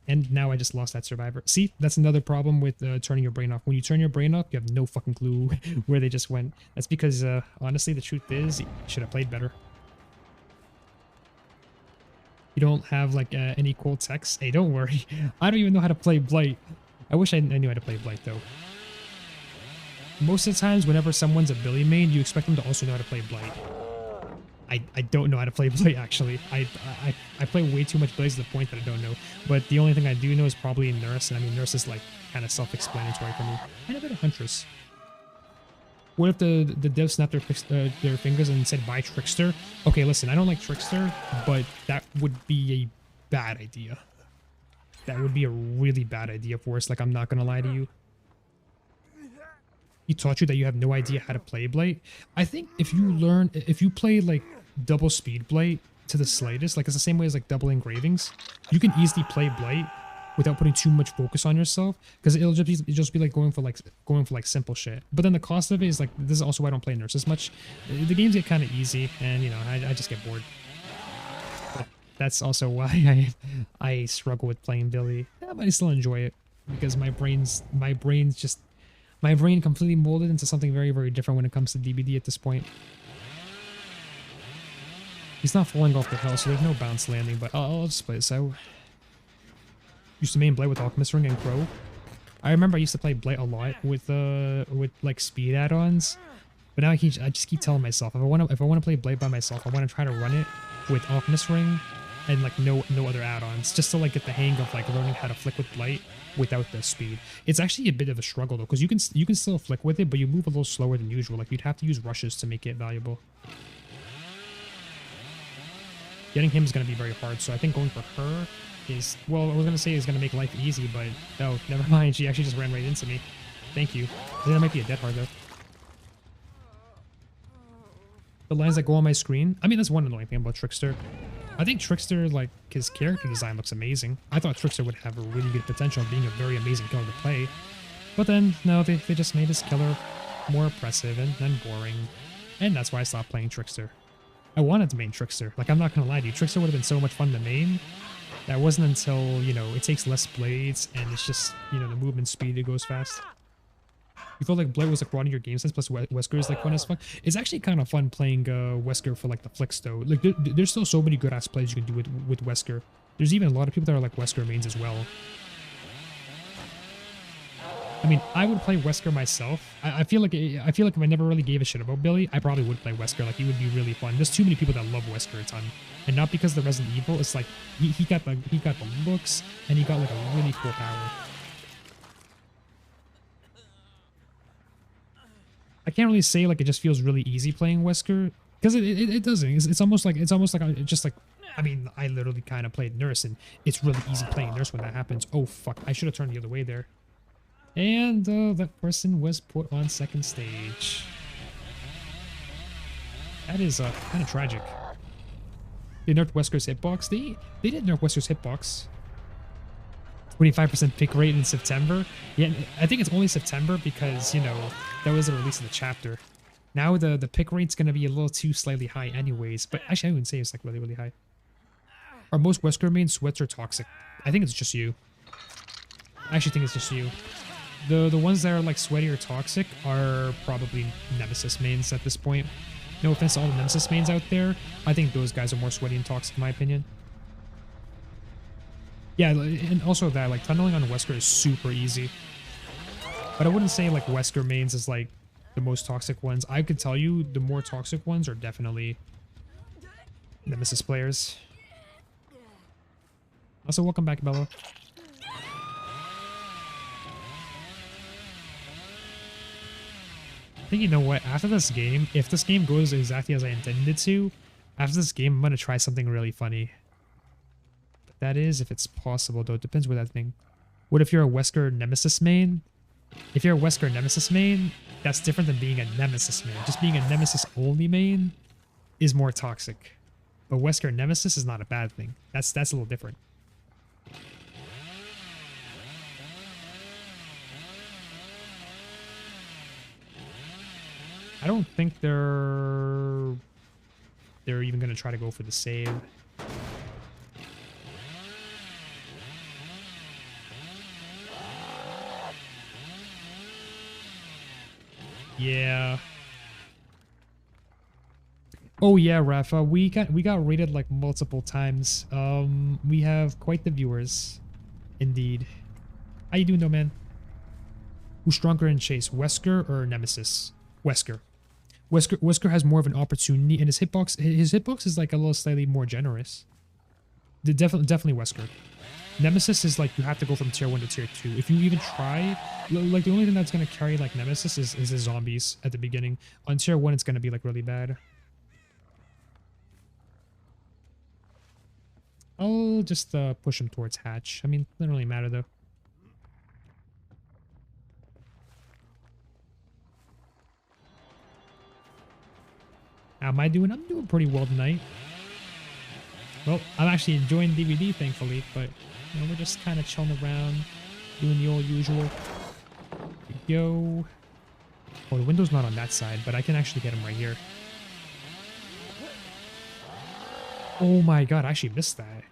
And now I just lost that survivor. See, that's another problem with turning your brain off. When you turn your brain off, you have no fucking clue where they just went. That's because, honestly, the truth is, you should have played better. You don't have, like, any cool text? Hey, don't worry. I don't even know how to play Blight. I wish I knew how to play Blight, though. Most of the times, whenever someone's a Billy main, you expect them to also know how to play Blight. I don't know how to play Blight, actually. I play way too much Blight to the point that I don't know. But the only thing I do know is probably Nurse, and I mean, Nurse is, like, kind of self-explanatory for me. And a bit of Huntress. What if the devs snapped their fingers and said, "Bye, Trickster"? Okay, listen, I don't like Trickster, but that would be a bad idea. That would be a really bad idea for us, like, I'm not gonna lie to you. He taught you that you have no idea how to play Blight. I think if you play like double speed Blight to the slightest, like it's the same way as like double engravings, you can easily play Blight without putting too much focus on yourself, because it'll just be like going for like simple shit. But then the cost of it is like, this is also why I don't play Nurse as much. The games get kind of easy, and you know, I just get bored. But that's also why I struggle with playing Billy. Yeah, but I still enjoy it because my brain completely molded into something very, very different when it comes to DBD at this point. He's not falling off the hill, so there's no bounce landing, but I'll just play this out. Used to main Blight with Alchemist Ring and Crow. I remember I used to play Blight a lot with like speed add-ons, but now I just keep telling myself if I want to play Blight by myself, I want to try to run it with Alchemist Ring and like no other add-ons, just to like get the hang of like learning how to flick with Blight without the speed. It's actually a bit of a struggle though, because you can still flick with it, but you move a little slower than usual. Like you'd have to use rushes to make it valuable. Getting him is going to be very hard, so I think going for her is, well, I was going to say is going to make life easy, but no, never mind. She actually just ran right into me. Thank you. I think that might be a dead hard though. The lines that go on my screen. I mean, that's one annoying thing about Trickster. I think Trickster, like, his character design looks amazing. I thought Trickster would have a really good potential of being a very amazing killer to play. But then, no, they just made his killer more oppressive and then boring. And that's why I stopped playing Trickster. I wanted to main Trickster. Like, I'm not gonna lie to you, Trickster would have been so much fun to main. That wasn't until, you know, it takes less blades and it's just, you know, the movement speed, it goes fast. You feel like Blight was like broadening your game sense, plus Wesker is like fun as fuck. It's actually kind of fun playing Wesker for like the flicks though. Like there's still so many good ass plays you can do with Wesker. There's even a lot of people that are like Wesker mains as well. I mean, I would play Wesker myself. I feel like if I never really gave a shit about Billy, I probably would play Wesker. Like, he would be really fun. There's too many people that love Wesker a ton, and not because of the Resident Evil. It's like he got the looks, and he got like a really cool power. I can't really say like it just feels really easy playing Wesker, because it doesn't. It's almost like I mean, I literally kind of played Nurse, and it's really easy playing Nurse when that happens. Oh fuck! I should have turned the other way there. And that person was put on second stage. That is kind of tragic. They nerfed Wesker's hitbox. They did nerf Wesker's hitbox. 25% pick rate in September. Yeah, I think it's only September because, you know, that was the release of the chapter. Now the pick rate's going to be a little too slightly high anyways. But actually, I wouldn't say it's like really, really high. Are most Wesker main sweats or toxic? I think it's just you. I actually think it's just you. The ones that are like sweaty or toxic are probably Nemesis mains at this point. No offense to all the Nemesis mains out there. I think those guys are more sweaty and toxic in my opinion. Yeah, and also that, like, tunneling on Wesker is super easy. But I wouldn't say like Wesker mains is like the most toxic ones. I could tell you the more toxic ones are definitely Nemesis players. Also, welcome back, Bella. I think, you know what, after this game, if this game goes exactly as I intended it to, after this game, I'm going to try something really funny. But that is if it's possible, though. It depends what that thing. What if you're a Wesker Nemesis main? If you're a Wesker Nemesis main, that's different than being a Nemesis main. Just being a Nemesis only main is more toxic. But Wesker Nemesis is not a bad thing. That's a little different. I don't think they're even going to try to go for the save. Yeah. Oh yeah, Rafa, we got rated like multiple times. We have quite the viewers, indeed. How you doing though, man? Who's stronger in chase, Wesker or Nemesis? Wesker. Wesker has more of an opportunity, and his hitbox is like a little slightly more generous. Definitely Wesker. Nemesis is like you have to go from tier 1 to tier 2. If you even try, like the only thing that's gonna carry like Nemesis is the zombies at the beginning. On tier 1, it's gonna be like really bad. I'll just push him towards hatch. I mean, doesn't really matter though. How am I doing? I'm doing pretty well tonight. Well, I'm actually enjoying DVD, thankfully, but you know, we're just kind of chilling around, doing the old usual. Here we go. Oh, the window's not on that side, but I can actually get him right here. Oh my god, I actually missed that.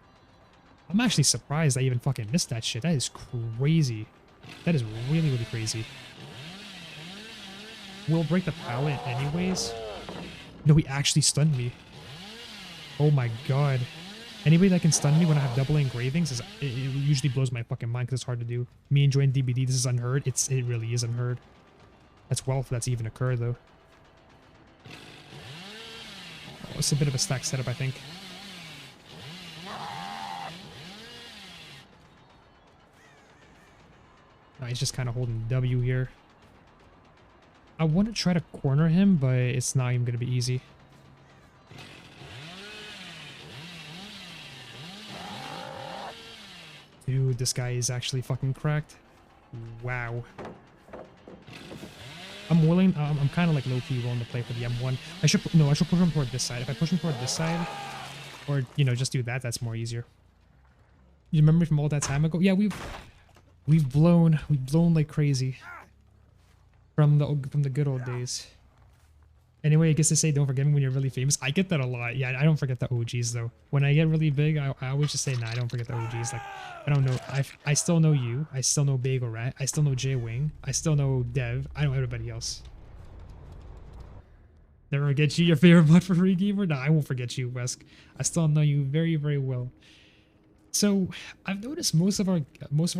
I'm actually surprised I even fucking missed that shit. That is crazy. That is really, really crazy. We'll break the pallet anyways. No, he actually stunned me. Oh my god. Anybody that can stun me when I have double engravings, it usually blows my fucking mind because it's hard to do. Me enjoying DBD, this is unheard. It really is unheard. That's well if that's even occurred though. Oh, it's a bit of a stack setup, I think. No, he's just kind of holding W here. I want to try to corner him, but it's not even going to be easy. Dude, this guy is actually fucking cracked. Wow. I'm willing. I'm kind of like low key willing to play for the M1. I should no. I should push him toward this side. If I push him toward this side, or you know, just do that. That's more easier. You remember from all that time ago? Yeah, we've blown like crazy from the good old days. Anyway, I guess to say don't forget me when you're really famous. I get that a lot. Yeah, I don't forget the OGs though. When I get really big, I always just say, nah, I don't forget the OGs. Like, I don't know. I still know you. I still know Bagel Rat. I still know Jay Wing. I still know Dev. I know everybody else. Never forget you, your favorite mod for free gamer? Nah, I won't forget you, Wesk. I still know you very, very well. So I've noticed most of our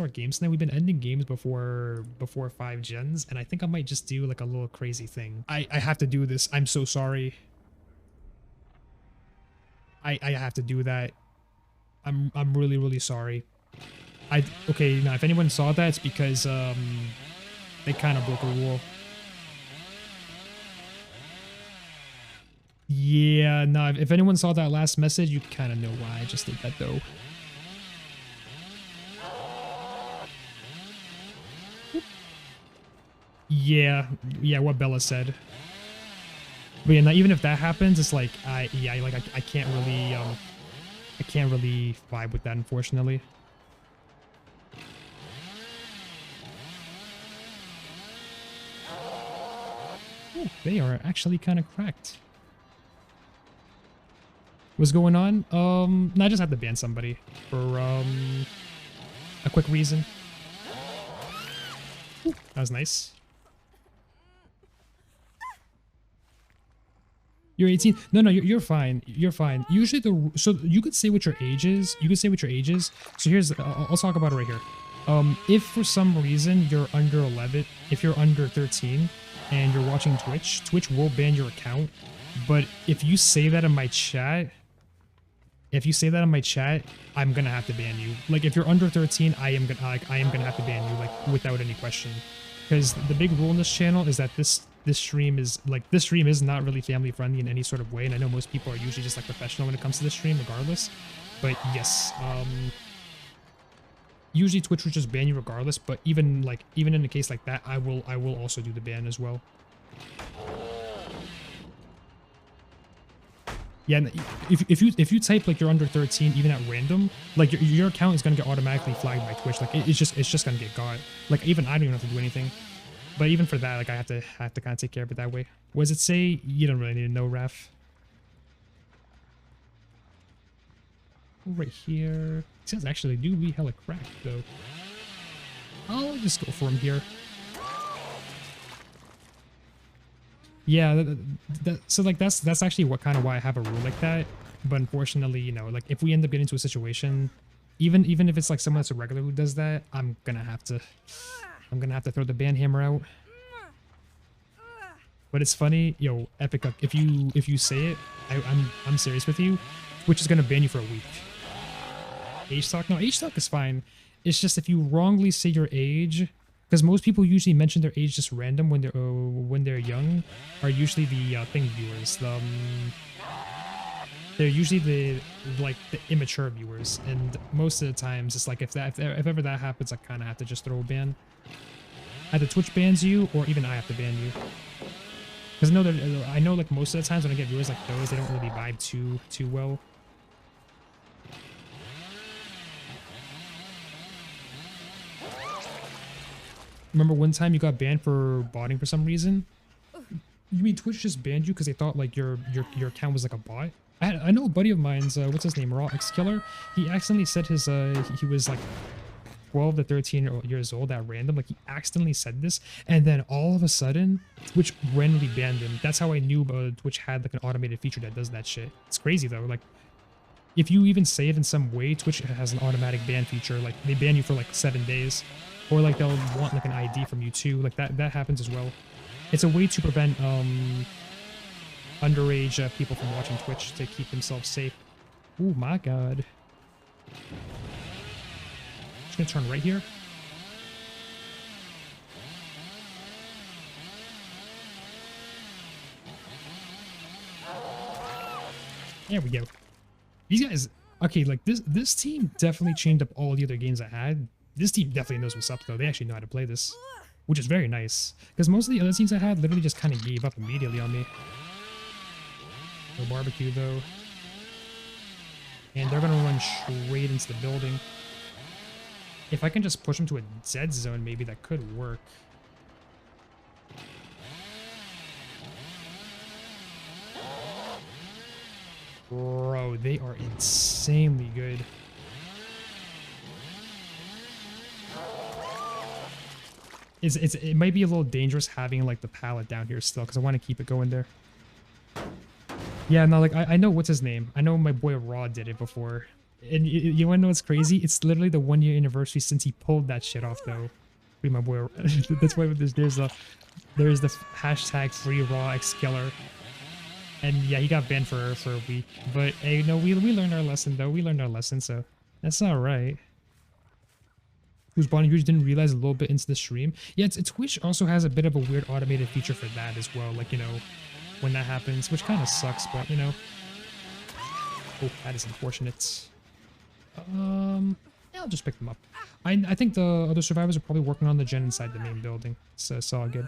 games now, we've been ending games before 5 gens, and I think I might just do like a little crazy thing. I have to do this. I'm so sorry. I have to do that. I'm really, really sorry. Okay, now if anyone saw that, it's because they kind of broke a rule. Yeah, no, if anyone saw that last message, you kind of know why I just did that though. Yeah, what Bella said. But yeah, now even if that happens, it's like I can't really vibe with that, unfortunately. Ooh, they are actually kind of cracked. What's going on? No, I just have to ban somebody for a quick reason. Ooh, that was nice. You're 18. No, you're fine. You're fine. Usually so you could say what your age is. You could say what your age is. So here's I'll talk about it right here. If for some reason you're under 11, if you're under 13 and you're watching Twitch, Twitch will ban your account. But if you say that in my chat, I'm gonna have to ban you. Like if you're under 13, I am gonna have to ban you, like without any question. Because the big rule in this channel is that this stream is not really family friendly in any sort of way, and I know most people are usually just like professional when it comes to this stream regardless. But yes, usually Twitch would just ban you regardless, but even in a case like that, I will also do the ban as well. Yeah, if you type like you're under 13 even at random, like your account is gonna get automatically flagged by Twitch. Like it's just gonna get got. Like even I don't even have to do anything. But even for that, like I have to kind of take care of it that way. What does it say? You don't really need to know, Raf. Right here. These guys actually do be hella cracked though. I'll just go for him here. Yeah, so like that's actually why I have a rule like that. But unfortunately, you know, like if we end up getting into a situation, even if it's like someone that's a regular who does that, I'm gonna have to throw the ban hammer out. But it's funny, yo, Epic, if you say it, I'm serious with you, which is gonna ban you for a week. Age talk? No, age talk is fine. It's just if you wrongly say your age, because most people usually mention their age just random when they're young, are usually the thing viewers. They're usually the immature viewers, and most of the times it's like if ever that happens, I kind of have to just throw a ban. Either Twitch bans you, or even I have to ban you. Because I know like most of the times when I get viewers like those, they don't really vibe too well. Remember one time you got banned for botting for some reason? You mean Twitch just banned you because they thought like your account was like a bot? I know a buddy of mine's, what's his name, Raw X Killer. He accidentally said his he was like 12 to 13 years old at random. Like he accidentally said this, and then all of a sudden Twitch randomly banned him. That's how I knew Twitch had like an automated feature that does that shit. It's crazy though. Like if you even say it in some way, Twitch has an automatic ban feature. Like they ban you for like 7 days, or like they'll want like an ID from you too. Like that happens as well. It's a way to prevent underage people from watching Twitch to keep themselves safe. Oh my god. Just gonna turn right here. There we go. These guys, okay, like this team definitely changed up all the other games I had. This team definitely knows what's up though. They actually know how to play this. which is very nice. Because most of the other teams I had literally just kind of gave up immediately on me. No barbecue though. And they're going to run straight into the building. If I can just push them to a dead zone, maybe that could work. Bro, they are insanely good. It might be a little dangerous having like the pallet down here still, because I want to keep it going there. Yeah, no, like I know what's his name. I know my boy Raw did it before. And you want to know what's crazy? It's literally the 1 year anniversary since he pulled that shit off though. Free my boy. That's why there's the hashtag free Raw X Killer. And yeah, he got banned for a week. But hey, no, we learned our lesson though. We learned our lesson, so that's all right. Who's Bonnie Huge didn't realize a little bit into the stream. Yeah, Twitch also has a bit of a weird automated feature for that as well. Like, you know, when that happens, which kind of sucks, but you know. Oh, that is unfortunate. Yeah, I'll just pick them up. I think the other survivors are probably working on the gen inside the main building, so it's all good.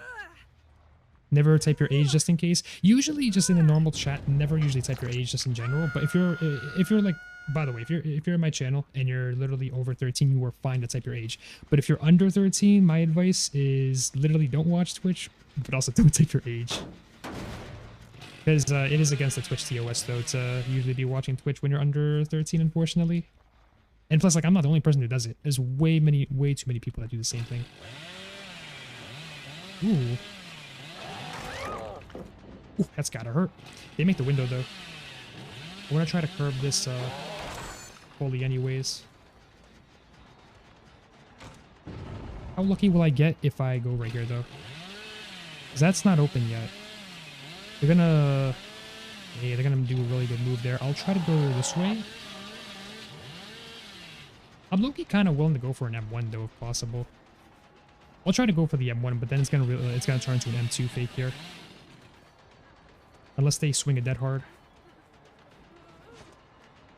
Never type your age just in case. Usually just in a normal chat, never usually type your age just in general. But if you're like, by the way, if you're in my channel and you're literally over 13, you are fine to type your age. But if you're under 13, my advice is literally don't watch Twitch, but also don't type your age. Because it is against the Twitch TOS though to usually be watching Twitch when you're under 13, unfortunately. And plus, like, I'm not the only person who does it. There's way too many people that do the same thing. Ooh. Ooh, that's gotta hurt. They make the window though. I want to try to curb this pulley anyways. How lucky will I get if I go right here though? Because that's not open yet. They're gonna do a really good move there. I'll try to go this way. I'm low-key kind of willing to go for an M1 though, if possible. I'll try to go for the M1, but then it's gonna turn into an M2 fake here. Unless they swing it dead hard.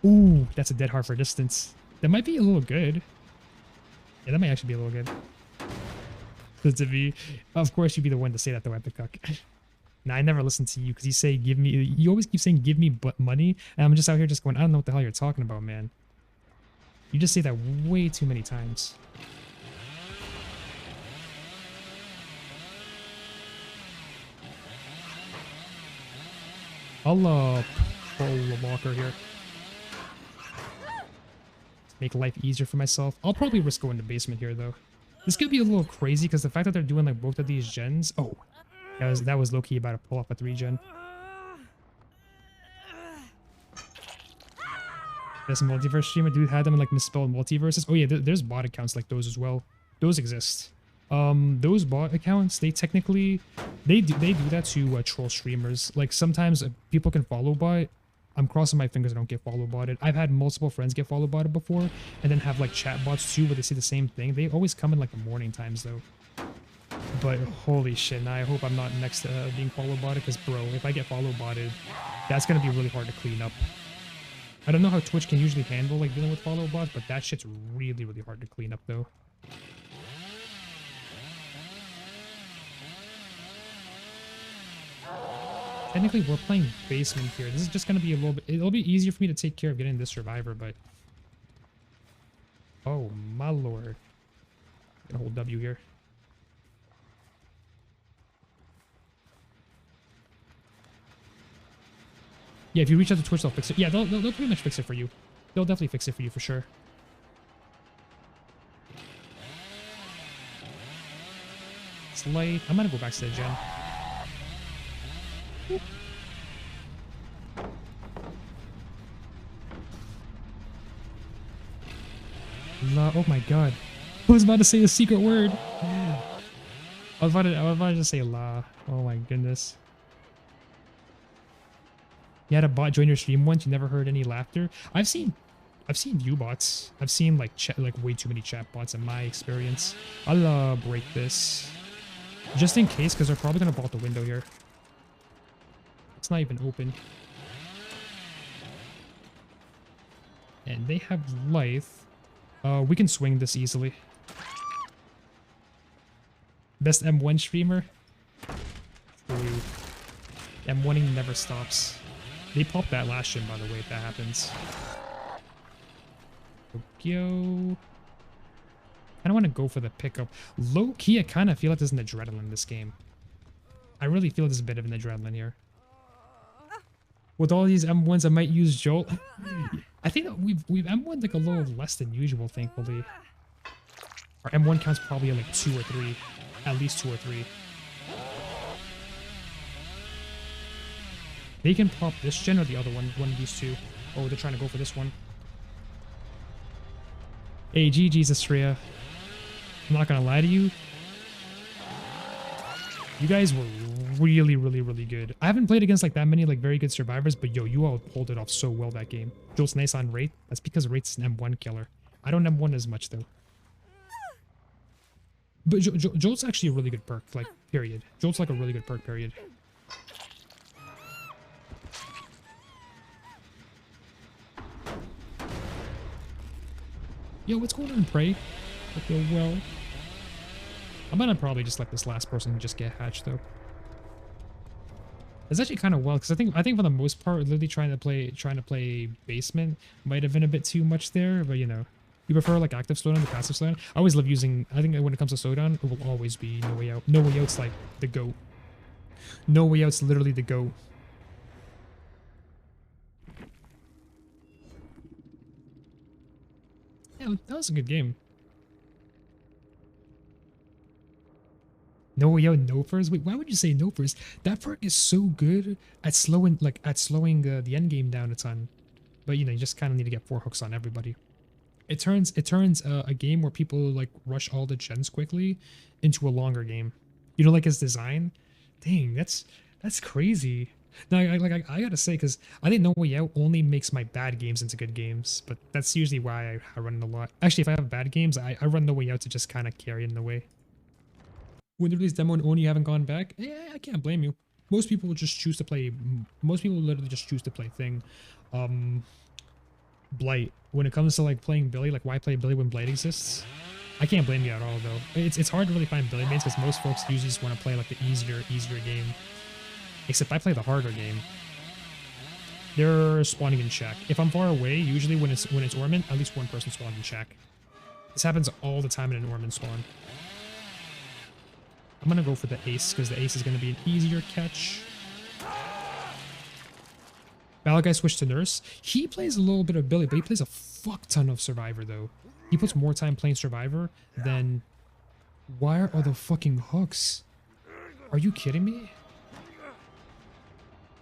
Ooh, that's a dead hard for distance. That might be a little good. Yeah, that might actually be a little good. To be, of course, you'd be the one to say that though, Epic Cuck. Nah, I never listen to you because you say give me. You always keep saying give me money, and I'm just out here just going, I don't know what the hell you're talking about, man. You just say that way too many times. I'll pull a walker here. Make life easier for myself. I'll probably risk going to basement here though. This could be a little crazy because the fact that they're doing like both of these gens. Oh, that was low key about to pull off a 3-gen. This multiverse streamer dude had them in like misspelled multiverses. Oh yeah, there's bot accounts like those as well. Those exist. Those bot accounts, they technically they do that to troll streamers. Like sometimes people can follow bot. I'm crossing my fingers I don't get follow botted. I've had multiple friends get follow botted before, and then have like chat bots too where they see the same thing. They always come in like the morning times though. But holy shit, now I hope I'm not next to being follow botted, because bro, if I get follow botted, that's gonna be really hard to clean up. I don't know how Twitch can usually handle like dealing with follow bots, but that shit's really hard to clean up though. Technically, we're playing basement here. This is just gonna be a little bit. It'll be easier for me to take care of getting this survivor, but oh my lord, gonna hold W here. Yeah, if you reach out to Twitch, they'll fix it. Yeah, they'll pretty much fix it for you. They'll definitely fix it for you for sure. It's light. I'm gonna go back to the gen. La, oh my god. I was about to say a secret word. I was about to say la. Oh my goodness. You had a bot join your stream once, you never heard any laughter? I've seen view bots. I've seen like way too many chat bots in my experience. I'll break this. Just in case, because they're probably gonna vault the window here. It's not even open. And they have life. We can swing this easily. Best M1 streamer? True. M1ing never stops. They popped that last gen, by the way, if that happens. Tokyo. I don't want to go for the pickup. Low key, I kind of feel like there's an adrenaline in this game. I really feel there's a bit of an adrenaline here. With all these M1s, I might use Jolt. I think that we've M1'd like a little less than usual, thankfully. Our M1 count's probably like 2 or 3. At least 2 or 3. They can pop this gen or the other one of these two. Oh, they're trying to go for this one. Hey, GG's Astrea. I'm not gonna lie to you. You guys were really, really, really good. I haven't played against like that many like very good survivors, but yo, you all pulled it off so well that game. Jolt's nice on Wraith. That's because Wraith's an M1 killer. I don't M1 as much though. But Jolt's actually a really good perk, like, period. Jolt's like a really good perk, period. Yo, what's going on, Prey? Okay, well. I'm gonna probably just let this last person just get hatched, though. It's actually kind of well, because I think for the most part, literally trying to play basement might have been a bit too much there, but you know. You prefer like active slowdown to passive slowdown? I always love using, I think when it comes to slowdown, it will always be No Way Out. No Way Out's like the GOAT. No Way Out's literally the GOAT. Yeah, that was a good game. No Way Out, no first? Wait, why would you say no first? That perk is so good at slowing the end game down a ton. But you know, you just kind of need to get 4 hooks on everybody. It turns a game where people like rush all the gens quickly into a longer game. You know, like its design. Dang, that's crazy. Now, I gotta say, because I think No Way Out only makes my bad games into good games, but that's usually why I run it a lot. Actually, if I have bad games, I run No Way Out to just kind of carry in the way. When they release demo and only you haven't gone back, yeah, I can't blame you. Most people will just choose to play. Most people literally just choose to play Thing. Blight. When it comes to like playing Billy, like why play Billy when Blight exists? I can't blame you at all though. It's hard to really find Billy mains because most folks usually just want to play like the easier game. Except I play the harder game. They're spawning in shack. If I'm far away, usually when it's Ormond, at least one person spawns in shack. This happens all the time in an Ormond spawn. I'm gonna go for the ace because the ace is gonna be an easier catch. Malachi switched to Nurse. He plays a little bit of Billy, but he plays a fuck ton of Survivor, though. He puts more time playing Survivor than... Why are the fucking hooks? Are you kidding me?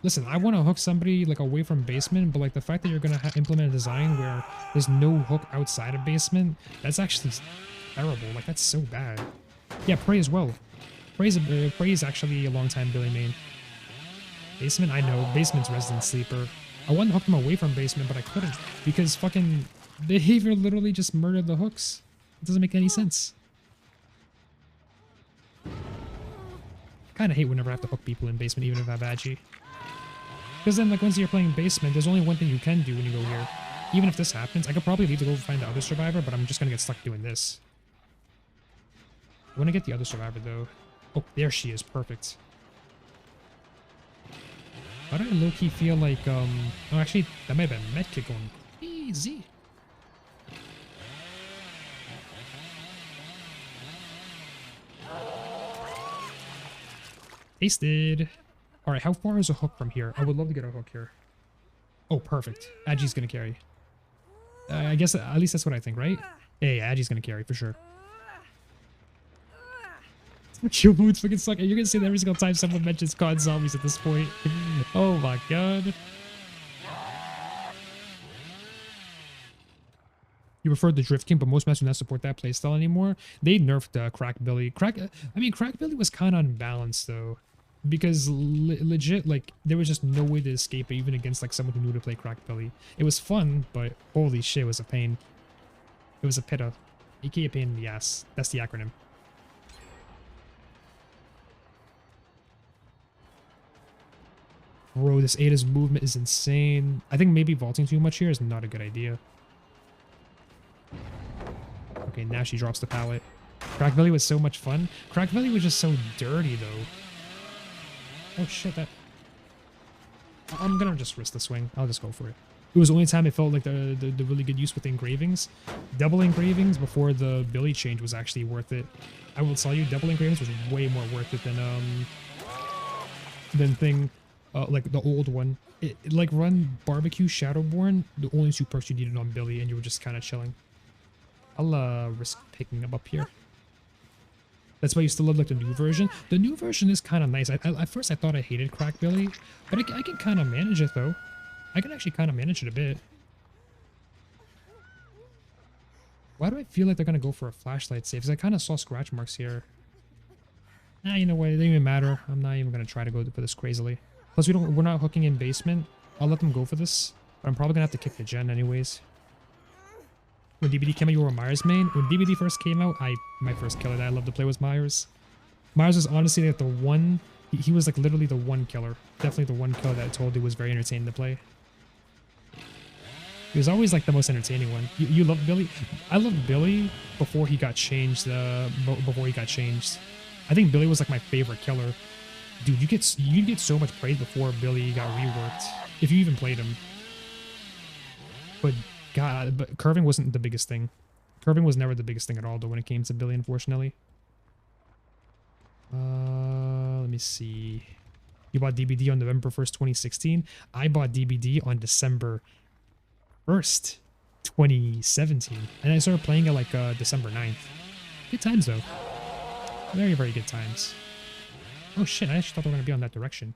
Listen, I want to hook somebody, like, away from basement, but, like, the fact that you're going to implement a design where there's no hook outside of basement, that's actually terrible. Like, that's so bad. Yeah, Prey as well. Prey is actually a long-time Billy main. Basement? I know. Basement's resident sleeper. I wanted to hook them away from basement, but I couldn't. Because fucking behavior literally just murdered the hooks. It doesn't make any sense. Kinda hate whenever I have to hook people in basement, even if I have Agi. Because then, like, once you're playing basement, there's only one thing you can do when you go here. Even if this happens, I could probably leave to go find the other survivor, but I'm just gonna get stuck doing this. I wanna get the other survivor, though. Oh, there she is. Perfect. Why do I low-key feel like, oh, actually, that might have been medkit going easy. Tasted. Alright, how far is a hook from here? I would love to get a hook here. Oh, perfect. Agi's gonna carry. I guess, at least that's what I think, right? Yeah, Agi's gonna carry, for sure. Kill moods fucking suck. You're gonna say that every single time someone mentions COD zombies at this point. Oh my god. You preferred the Drift King, but most maps do not support that playstyle anymore. They nerfed Crack Billy. Crack Billy was kind of unbalanced though. Because legit, like, there was just no way to escape it, even against like someone who knew to play Crack Billy. It was fun, but holy shit, it was a pain. It was a pitta. aka pain in the ass. That's the acronym. Bro, this Ada's movement is insane. I think maybe vaulting too much here is not a good idea. Okay, now she drops the pallet. Crackbilly was so much fun. Crackbilly was just so dirty, though. Oh, shit, that... I'm gonna just risk the swing. I'll just go for it. It was the only time it felt like the really good use with engravings. Double engravings before the Billy change was actually worth it. I will tell you, double engravings was way more worth it than like the old one. Like run Barbecue Shadowborn, the only 2 perks you needed on Billy, and you were just kind of chilling. I'll risk picking them up here. That's why you still love like the new version. The new version is kind of nice. At first I thought I hated Crackbilly, but I can kind of manage it though. I can actually kind of manage it a bit. Why do I feel like they're gonna go for a flashlight save? Because I kind of saw scratch marks here. Nah, you know what? It doesn't even matter. I'm not even gonna try to go for this crazily. Plus, we're not hooking in basement. I'll let them go for this. But I'm probably gonna have to kick the gen anyways. When DBD came out, you were Myers main. When DBD first came out, my first killer that I loved to play was Myers. Myers was honestly like the one. He was like literally the one killer. Definitely the one killer that I told you was very entertaining to play. He was always like the most entertaining one. You loved Billy? I loved Billy before he got changed. I think Billy was like my favorite killer. Dude, you get so much praise before Billy got reworked, if you even played him. But God, but curving wasn't the biggest thing. Curving was never the biggest thing at all, though, when it came to Billy, unfortunately. Let me see. You bought DBD on November 1st, 2016. I bought DBD on December 1st, 2017. And I started playing it like December 9th. Good times, though. Very, very good times. Oh shit, I actually thought they were going to be on that direction.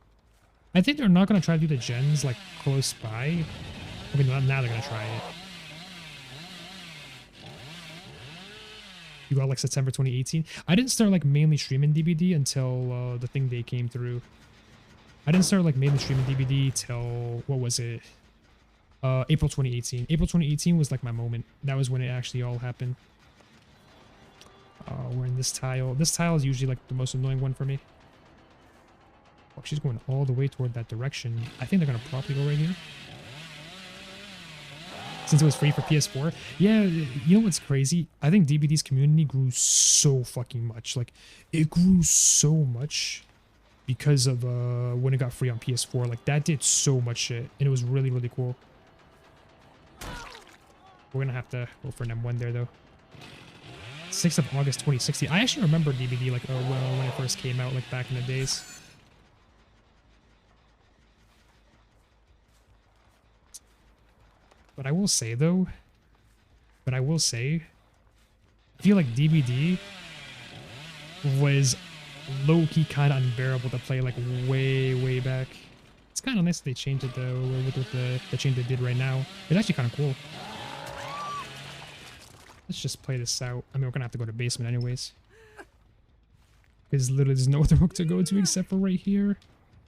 I think they're not going to try to do the gens like close by. Okay, now they're going to try it. You got like September 2018. I didn't start like mainly streaming DBD until the thing day came through. I didn't start like mainly streaming DBD till, what was it? April 2018. April 2018 was like my moment. That was when it actually all happened. We're in this tile. This tile is usually like the most annoying one for me. Oh, she's going all the way toward that direction. I think they're going to probably go right here. Since it was free for PS4. Yeah, you know what's crazy? I think DBD's community grew so fucking much. Like, it grew so much because of when it got free on PS4. Like, that did so much shit. And it was really, really cool. We're going to have to go for an M1 there, though. 6th of August 2016. I actually remember DBD, like, when it first came out, like, back in the days. But I will say, though, I feel like DBD was low-key kind of unbearable to play, like, way, way back. It's kind of nice that they changed it, though, with the change they did right now. It's actually kind of cool. Let's just play this out. I mean, we're going to have to go to basement anyways. Because literally there's no other hook to go to except for right here.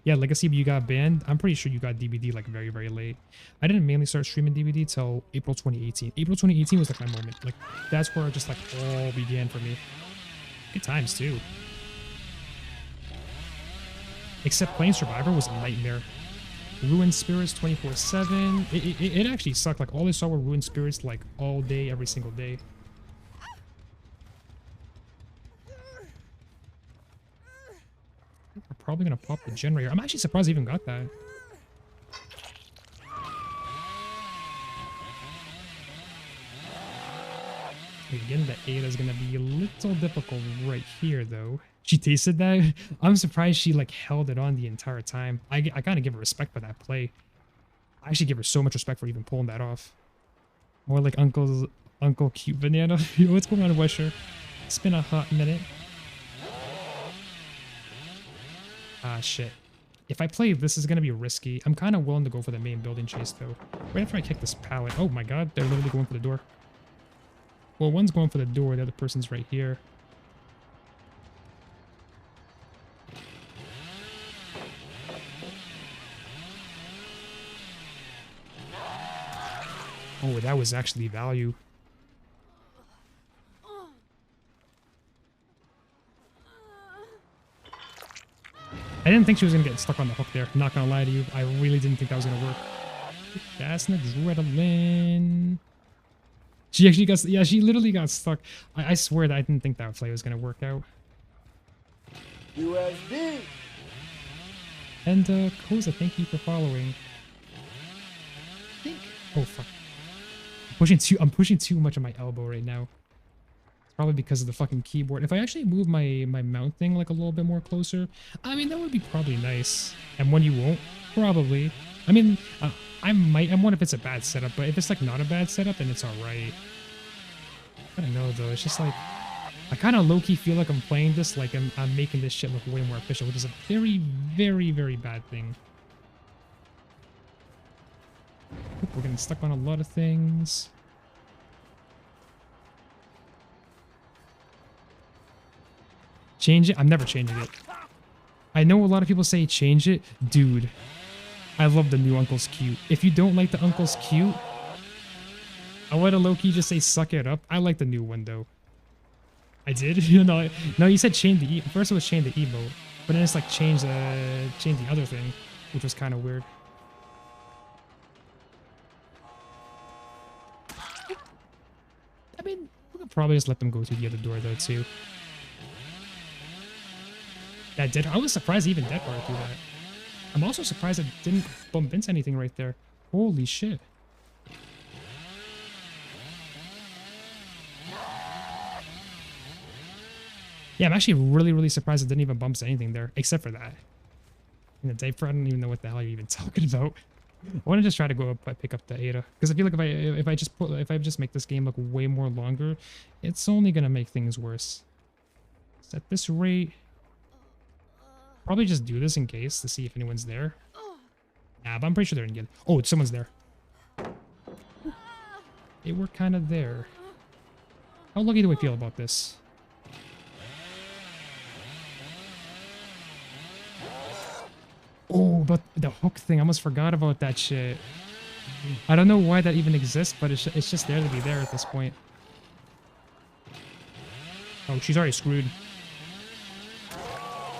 Yeah, Legacy, but you got banned. I'm pretty sure you got DBD like very, very late. I didn't mainly start streaming DBD till April 2018. April 2018 was like my moment. Like, that's where it just like all began for me. Good times too. Except playing Survivor was a nightmare. Ruined Spirits 24/7. It actually sucked. Like, all I saw were Ruined Spirits like all day, every single day. We're probably gonna pop the generator. I'm actually surprised I even got that. Again, the Ada is gonna be a little difficult right here, though. She tasted that. I'm surprised she like held it on the entire time. I kind of give her respect for that play. I actually give her so much respect for even pulling that off. More like Uncle Cute Banana. Yo, what's going on, Wesher? It's been a hot minute. Ah, shit. If I play this is gonna be risky. I'm kind of willing to go for the main building chase, though. Right after I kick this pallet. Oh my god, they're literally going for the door. Well, one's going for the door, the other person's right here. Oh, that was actually value. I didn't think she was going to get stuck on the hook there. Not going to lie to you. I really didn't think that was going to work. Gas and adrenaline. She actually got, yeah, she literally got stuck. I swear that I didn't think that play was gonna work out. USB. And Koza, thank you for following. I think. Oh fuck. I'm pushing too much on my elbow right now. It's probably because of the fucking keyboard. If I actually move my mount thing like a little bit more closer, I mean that would be probably nice. And when you won't, probably. I mean, I wonder if it's a bad setup, but if it's like not a bad setup, then it's alright. I don't know though. It's just like I kind of low-key feel like I'm playing this like I'm making this shit look way more official, which is a very, very, very bad thing. Oop, we're getting stuck on a lot of things. Change it? I'm never changing it. I know a lot of people say change it. Dude, I love the new Uncle's Cute. If you don't like the Uncle's Cute, I want to low-key just say suck it up. I like the new one though. I did? No, you said change the first it was change the emote, but then it's like change the other thing, which was kind of weird. I mean, we could probably just let them go through the other door though too. That did. I was surprised even Dead Bar through that. I'm also surprised it didn't bump into anything right there. Holy shit. Yeah, I'm actually really, really surprised it didn't even bump into anything there, except for that. In the diaper, I don't even know what the hell you're even talking about. I want to just try to go up, pick up the Ada, because I feel like if I just make this game look way more longer, it's only gonna make things worse. So at this rate, probably just do this in case to see if anyone's there. Nah, but I'm pretty sure they're in good. Oh, someone's there. They were kind of there. How lucky do I feel about this? Oh, but the hook thing, I almost forgot about that shit. I don't know why that even exists, but it's just there to be there at this point. Oh, she's already screwed.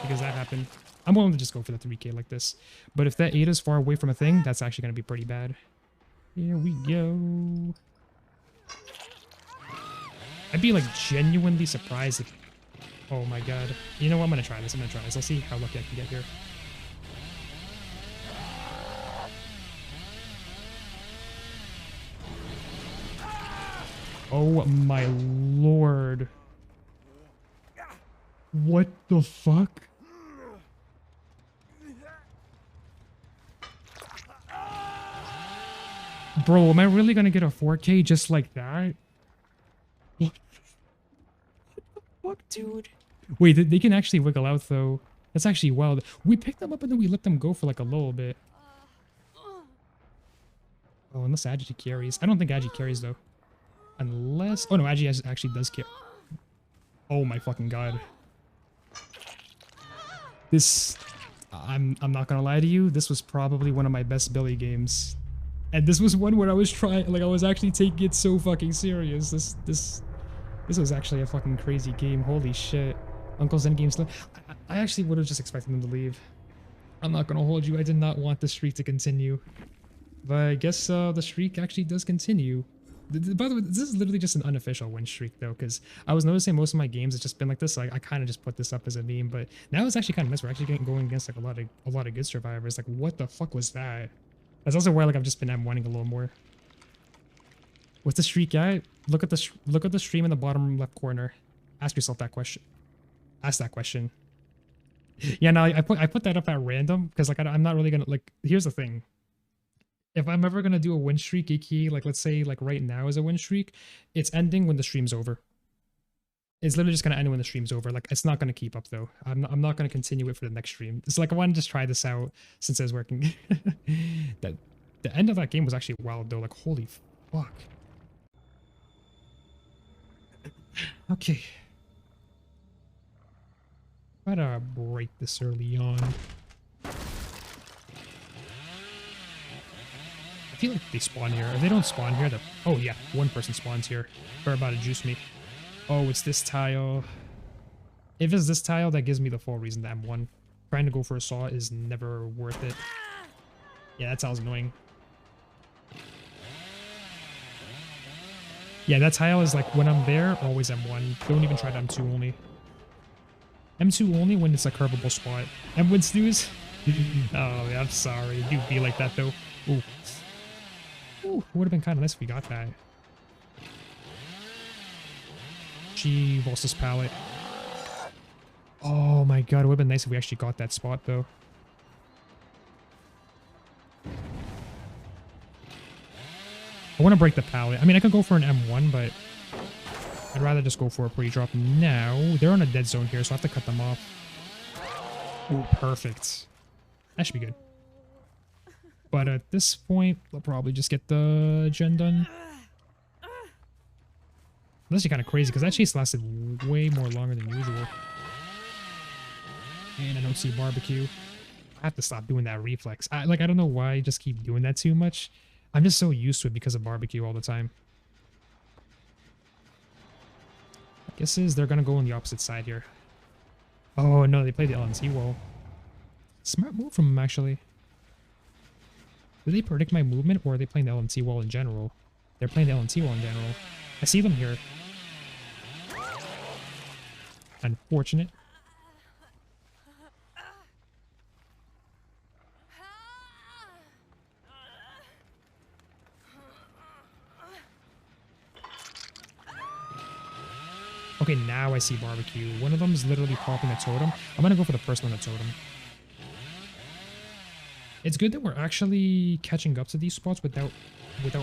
Because that happened. I'm willing to just go for the 3K like this. But if that Ada's far away from a thing, that's actually going to be pretty bad. Here we go. I'd be like genuinely surprised if... Oh my god. You know what? I'm going to try this. I'll see how lucky I can get here. Oh my lord. What the fuck? Bro, am I really gonna get a 4K just like that? What the fuck, dude? Wait, they can actually wiggle out though. That's actually wild. We picked them up and then we let them go for like a little bit. Oh, unless Agi carries. I don't think Agi carries though. Unless... Oh no, Agi actually does carry. Oh my fucking god. This... I'm not gonna lie to you, this was probably one of my best Billy games. And this was one where I was trying, like I was actually taking it so fucking serious. This was actually a fucking crazy game. Holy shit. Uncle's Endgame slip. I actually would have just expected them to leave. I'm not gonna hold you, I did not want the streak to continue. But I guess the streak actually does continue. By the way, this is literally just an unofficial win streak though, because I was noticing most of my games it's just been like this. So I kind of just put this up as a meme, but now it's actually kind of nice. We're actually going against like a lot of good survivors. Like what the fuck was that? That's also why like I've just been M1ing a little more. What's the streak at? Look at the stream in the bottom left corner. Ask yourself that question. Ask that question. Yeah, no, I put that up at random because like I'm not really gonna like. Here's the thing. If I'm ever gonna do a win streak, Iki, like let's say like right now is a win streak, it's ending when the stream's over. It's literally just gonna end when the stream's over. Like it's not gonna keep up though. I'm not gonna continue it for the next stream. It's like I want to just try this out since it's working. That the end of that game was actually wild though. Like holy fuck. Okay. Try to break this early on. I feel like they spawn here. If they don't spawn here, oh yeah, one person spawns here. They're about to juice me. Oh, it's this tile. If it's this tile, that gives me the full reason that M1. Trying to go for a saw is never worth it. Yeah, that tile's annoying. Yeah, that tile is like when I'm there, always M1. Don't even try the M2 only. M2 only when it's a curvable spot. M1 snooze? Oh, yeah, I'm sorry. You'd be like that though. Ooh. Ooh, would have been kind of nice if we got that. She Volsus pallet. Oh my god, it would have been nice if we actually got that spot though. I want to break the pallet. I mean, I could go for an M1, but I'd rather just go for a pre-drop now. They're on a dead zone here, so I have to cut them off. Ooh, perfect. That should be good. But at this point, we'll probably just get the gen done. That's actually kind of crazy, because that chase lasted way more longer than usual. And I don't see barbecue. I have to stop doing that reflex. I don't know why I just keep doing that too much. I'm just so used to it because of barbecue all the time. Guess is they're going to go on the opposite side here. Oh, no, they played the LNT wall. Smart move from them, actually. Do they predict my movement, or are they playing the LNT wall in general? They're playing the LNT wall in general. I see them here. Unfortunate. Okay, now I see barbecue. One of them is literally popping a totem. I'm gonna go for the first one, the totem. It's good that we're actually catching up to these spots without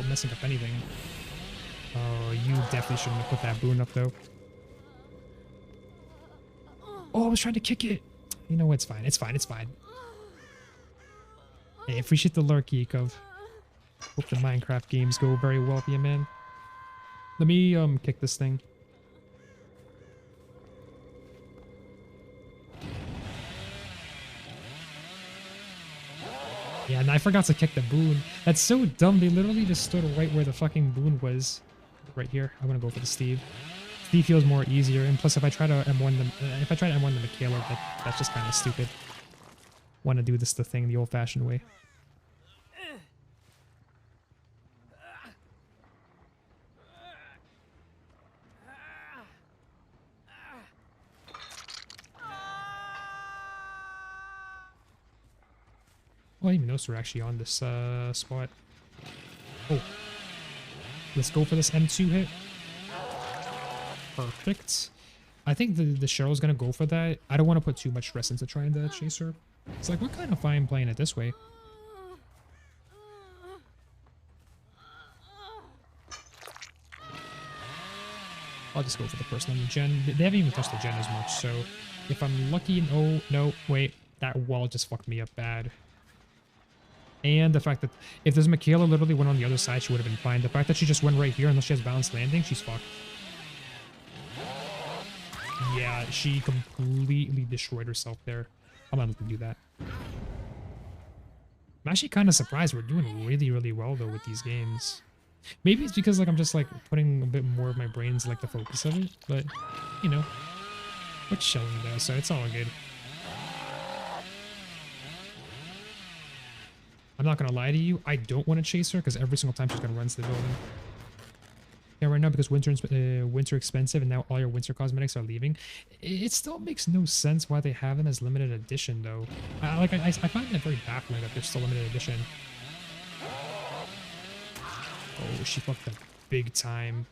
messing up anything. Oh, you definitely shouldn't have put that boon up though. Oh, I was trying to kick it. You know, it's fine. It's fine. It's fine. Hey, appreciate the lurk, Yakov. Hope the Minecraft games go very well for you, man. Let me kick this thing. Yeah, and I forgot to kick the boon. That's so dumb. They literally just stood right where the fucking boon was. Right here. I'm gonna go for the Steve. Steve feels more easier, and plus if I try to M1 them, the Michaela, that's just kind of stupid. Want to do this the thing the old-fashioned way. Oh, I didn't even notice we're actually on this spot. Oh. Let's go for this M2 hit. Perfect. I think the Cheryl's gonna go for that. I don't want to put too much stress into trying to chase her. It's like, what kind of fine playing it this way? I'll just go for the first one. The gen. They haven't even touched the gen as much, so if I'm lucky... Oh, no, wait. That wall just fucked me up bad. And the fact that if this Michaela literally went on the other side, she would have been fine. The fact that she just went right here, unless she has balanced landing, she's fucked. Yeah, she completely destroyed herself there. I'm not looking to do that. I'm actually kind of surprised we're doing really, really well, though, with these games. Maybe it's because, like, I'm just, like, putting a bit more of my brain into, like, the focus of it. But, you know, we're chilling, though, so it's all good. I'm not gonna lie to you, I don't want to chase her because every single time she's gonna run to the building. Yeah, right now because winter expensive and now all your winter cosmetics are leaving. It still makes no sense why they have them as limited edition though. I find that very baffling that they're still limited edition. Oh, she fucked up big time.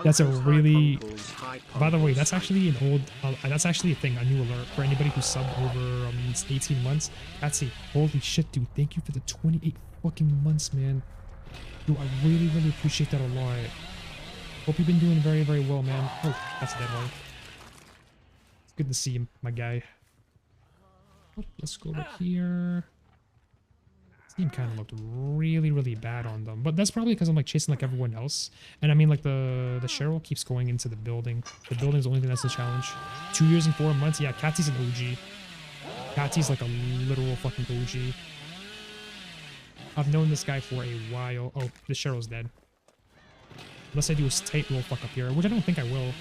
That's a really... By the way, that's actually an old... that's actually a thing, a new alert for anybody who subbed over 18 months. That's a... Holy shit, dude. Thank you for the 28 fucking months, man. Dude, I really, really appreciate that a lot. Hope you've been doing very, very well, man. Oh, that's a dead one. It's good to see you, my guy. Oh, let's go over here. This game kind of looked really, really bad on them. But that's probably because I'm like chasing like everyone else. And I mean like the Cheryl keeps going into the building. The building's the only thing that's the challenge. 2 years and 4 months. Yeah, Catsy's an OG. Catsy's like a literal fucking OG. I've known this guy for a while. Oh, the Cheryl's dead. Unless I do a tight roll fuck up here, which I don't think I will.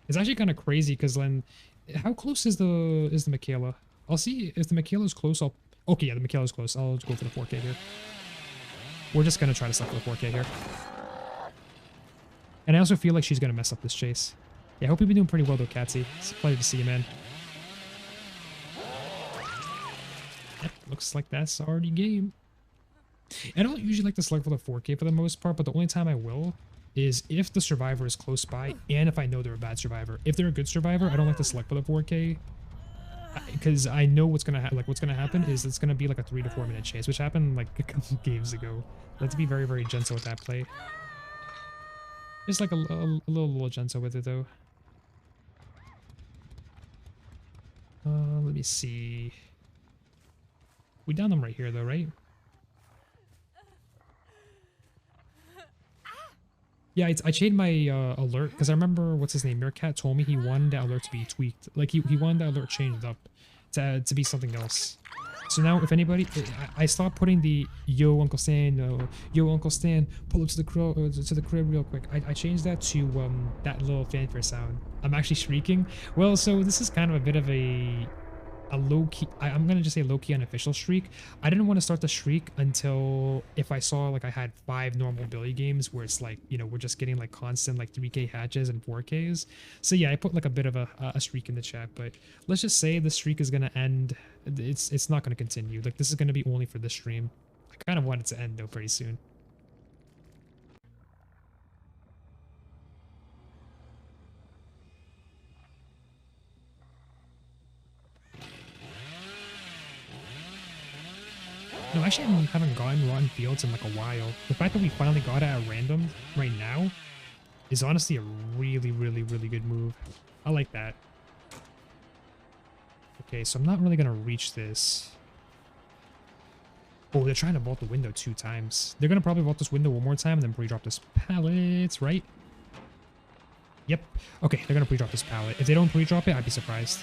It's actually kind of crazy because then, how close is the Michaela? I'll see if the Michaela's close. Okay, yeah, the Michaela's close. I'll just go for the 4K here. We're just gonna try to suck for the 4K here. And I also feel like she's gonna mess up this chase. Yeah, I hope you've been doing pretty well though, Catsy. It's a pleasure to see you, man. Yep, looks like that's already game. I don't usually like to select for the 4K for the most part, but the only time I will is if the survivor is close by and if I know they're a bad survivor. If they're a good survivor, I don't like to select for the 4K because I know what's gonna happen is it's gonna be like a 3 to 4 minute chase, which happened like a couple games ago. Let's be very, very gentle with that play. Just like a little gentle with it though. Let me see. We down them right here though, right? Yeah, I changed my alert because I remember what's his name, Meerkat told me he wanted that alert to be tweaked. Like he wanted that alert changed up to be something else. So now if anybody, I stopped putting the yo Uncle Stan, pull up to the crib real quick. I changed that to that little fanfare sound. I'm actually shrieking. Well, so this is kind of a bit of a low-key, I'm gonna just say low-key unofficial shriek. I didn't want to start the shriek until if I saw like I had 5 normal Billy games where it's like, you know, we're just getting like constant like 3K hatches and 4Ks. So yeah, I put like a bit of a shriek in the chat, but let's just say the streak is gonna end. It's not gonna continue. Like this is gonna be only for this stream. I kind of want it to end though pretty soon. No, actually I haven't gotten Rotten Fields in like a while. The fact that we finally got it at random right now is honestly a really, really, really good move. I like that. Okay, so I'm not really gonna reach this. Oh, they're trying to vault the window 2 times. They're gonna probably vault this window 1 more time and then pre-drop this pallet, right? Yep. Okay, they're gonna pre-drop this pallet. If they don't pre-drop it, I'd be surprised.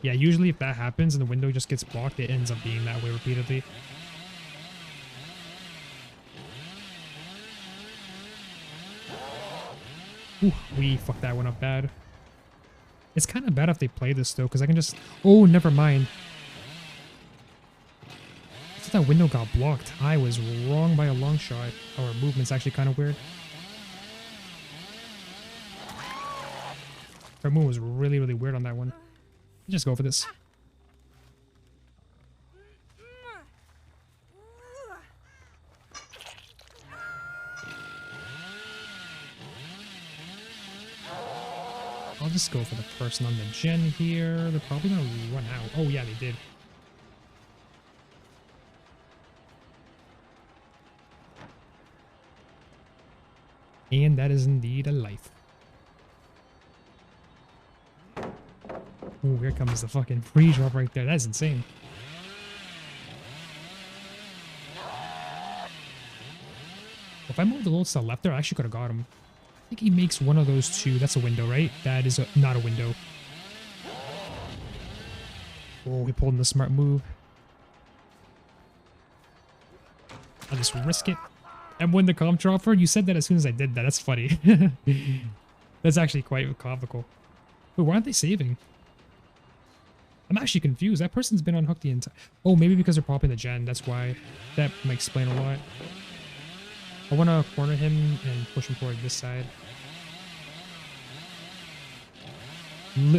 Yeah, usually if that happens and the window just gets blocked, it ends up being that way repeatedly. Ooh, we fucked that one up bad. It's kind of bad if they play this though, because I can just... Oh, never mind. I thought that window got blocked. I was wrong by a long shot. Our movement's actually kind of weird. Our move was really, really weird on that one. Just go for this. I'll just go for the person on the gen here. They're probably gonna run out. Oh yeah, they did. And that is indeed a life. Oh, here comes the fucking pre-drop right there. That's insane. If I moved a little to the left there, I actually could have got him. I think he makes one of those 2. That's a window, right? That is not a window. Oh, he pulled in the smart move. I'll just risk it. And win the comp dropper? You said that as soon as I did that. That's funny. That's actually quite comical. Wait, why aren't they saving? I'm actually confused. That person's been unhooked the entire... Oh, maybe because they're popping the gen. That's why. That might explain a lot. I want to corner him and push him toward this side.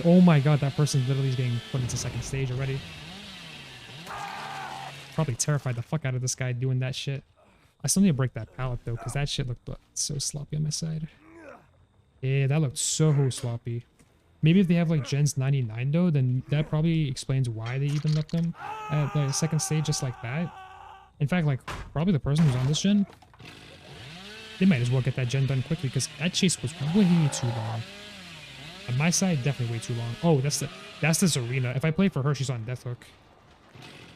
Oh my god, that person literally is getting put into 2nd stage already. Probably terrified the fuck out of this guy doing that shit. I still need to break that pallet though, because that shit looked so sloppy on my side. Yeah, that looked so sloppy. Maybe if they have like gens 99 though, then that probably explains why they even left them at the 2nd stage just like that. In fact, like probably the person who's on this gen, they might as well get that gen done quickly because that chase was way too long. On my side, definitely way too long. Oh, that's the Zarina. If I play for her, she's on death hook.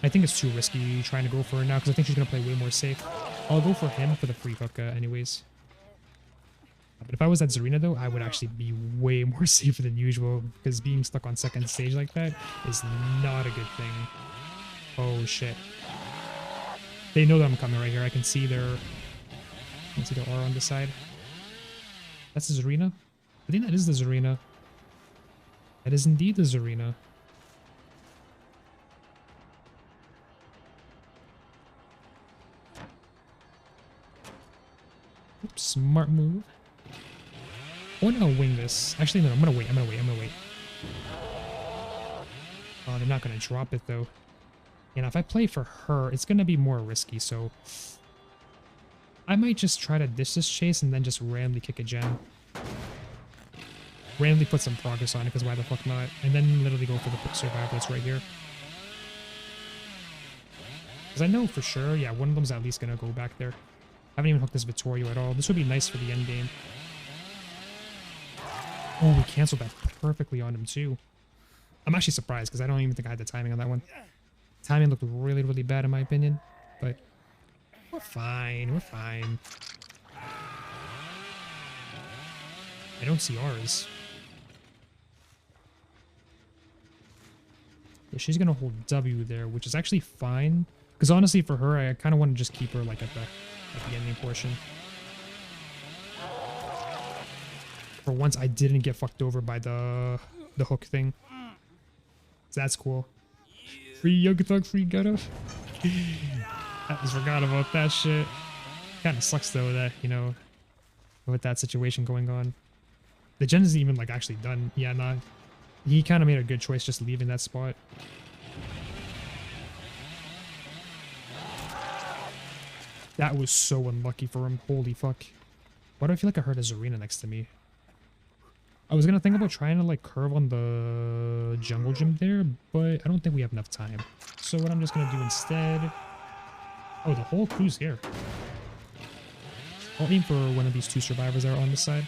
I think it's too risky trying to go for her now because I think she's gonna play way more safe. I'll go for him for the free hook anyways. But if I was at Zarina though, I would actually be way more safer than usual because being stuck on 2nd stage like that is not a good thing. Oh shit. They know that I'm coming right here. I can see their aura on the side. That's the Zarina? I think that is the Zarina. That is indeed the Zarina. Oops, smart move. I want to wing this. Actually, no, I'm gonna wait. Oh, they're not gonna drop it though. And if I play for her, it's gonna be more risky, so I might just try to dish this chase and then just randomly kick a gem. Randomly put some progress on it, because why the fuck not? And then literally go for the survival that's right here. Because I know for sure, yeah, one of them's at least gonna go back there. I haven't even hooked this Vittorio at all. This would be nice for the end game. Oh, we canceled that perfectly on him too. I'm actually surprised because I don't even think I had the timing on that one. Timing looked really, really bad in my opinion, but we're fine. We're fine. I don't see ours. Yeah, she's gonna hold W there, which is actually fine. Because honestly, for her, I kind of want to just keep her like at the ending portion. For once, I didn't get fucked over by the hook thing. So that's cool. Free Yoga Thug, free Ghetto. I just forgot about that shit. Kind of sucks though that, you know, with that situation going on. The gen isn't even like actually done. Yeah, nah. He kind of made a good choice just leaving that spot. That was so unlucky for him. Holy fuck. Why do I feel like I heard a Zarina next to me? I was gonna think about trying to like curve on the jungle gym there, but I don't think we have enough time. So what I'm just gonna do instead... Oh, the whole crew's here. I'll aim for one of these two survivors that are on this side.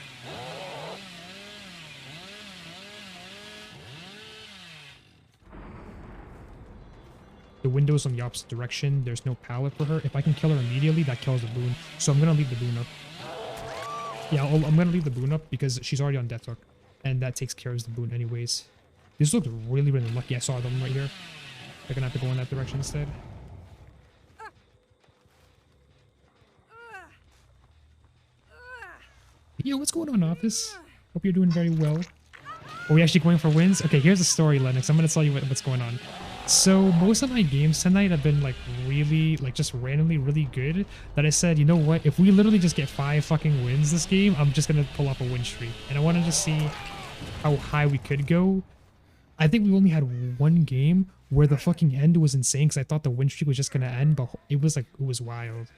The window's on the opposite direction. There's no pallet for her. If I can kill her immediately, that kills the boon. So I'm gonna leave the boon up. Yeah, I'm gonna leave the boon up because she's already on death hook. And that takes care of the boon anyways. This looked really, really lucky. I saw them right here. They're gonna have to go in that direction instead. Yo, what's going on, office? Hope you're doing very well. Are we actually going for wins? Okay, here's the story, Lennox. I'm gonna tell you what's going on. So most of my games tonight have been like really, like just randomly really good, that I said, you know what, if we literally just get 5 fucking wins this game, I'm just gonna pull off a win streak. And I wanted to see how high we could go. I think we only had one game where the fucking end was insane because I thought the win streak was just gonna end, but it was like, it was wild.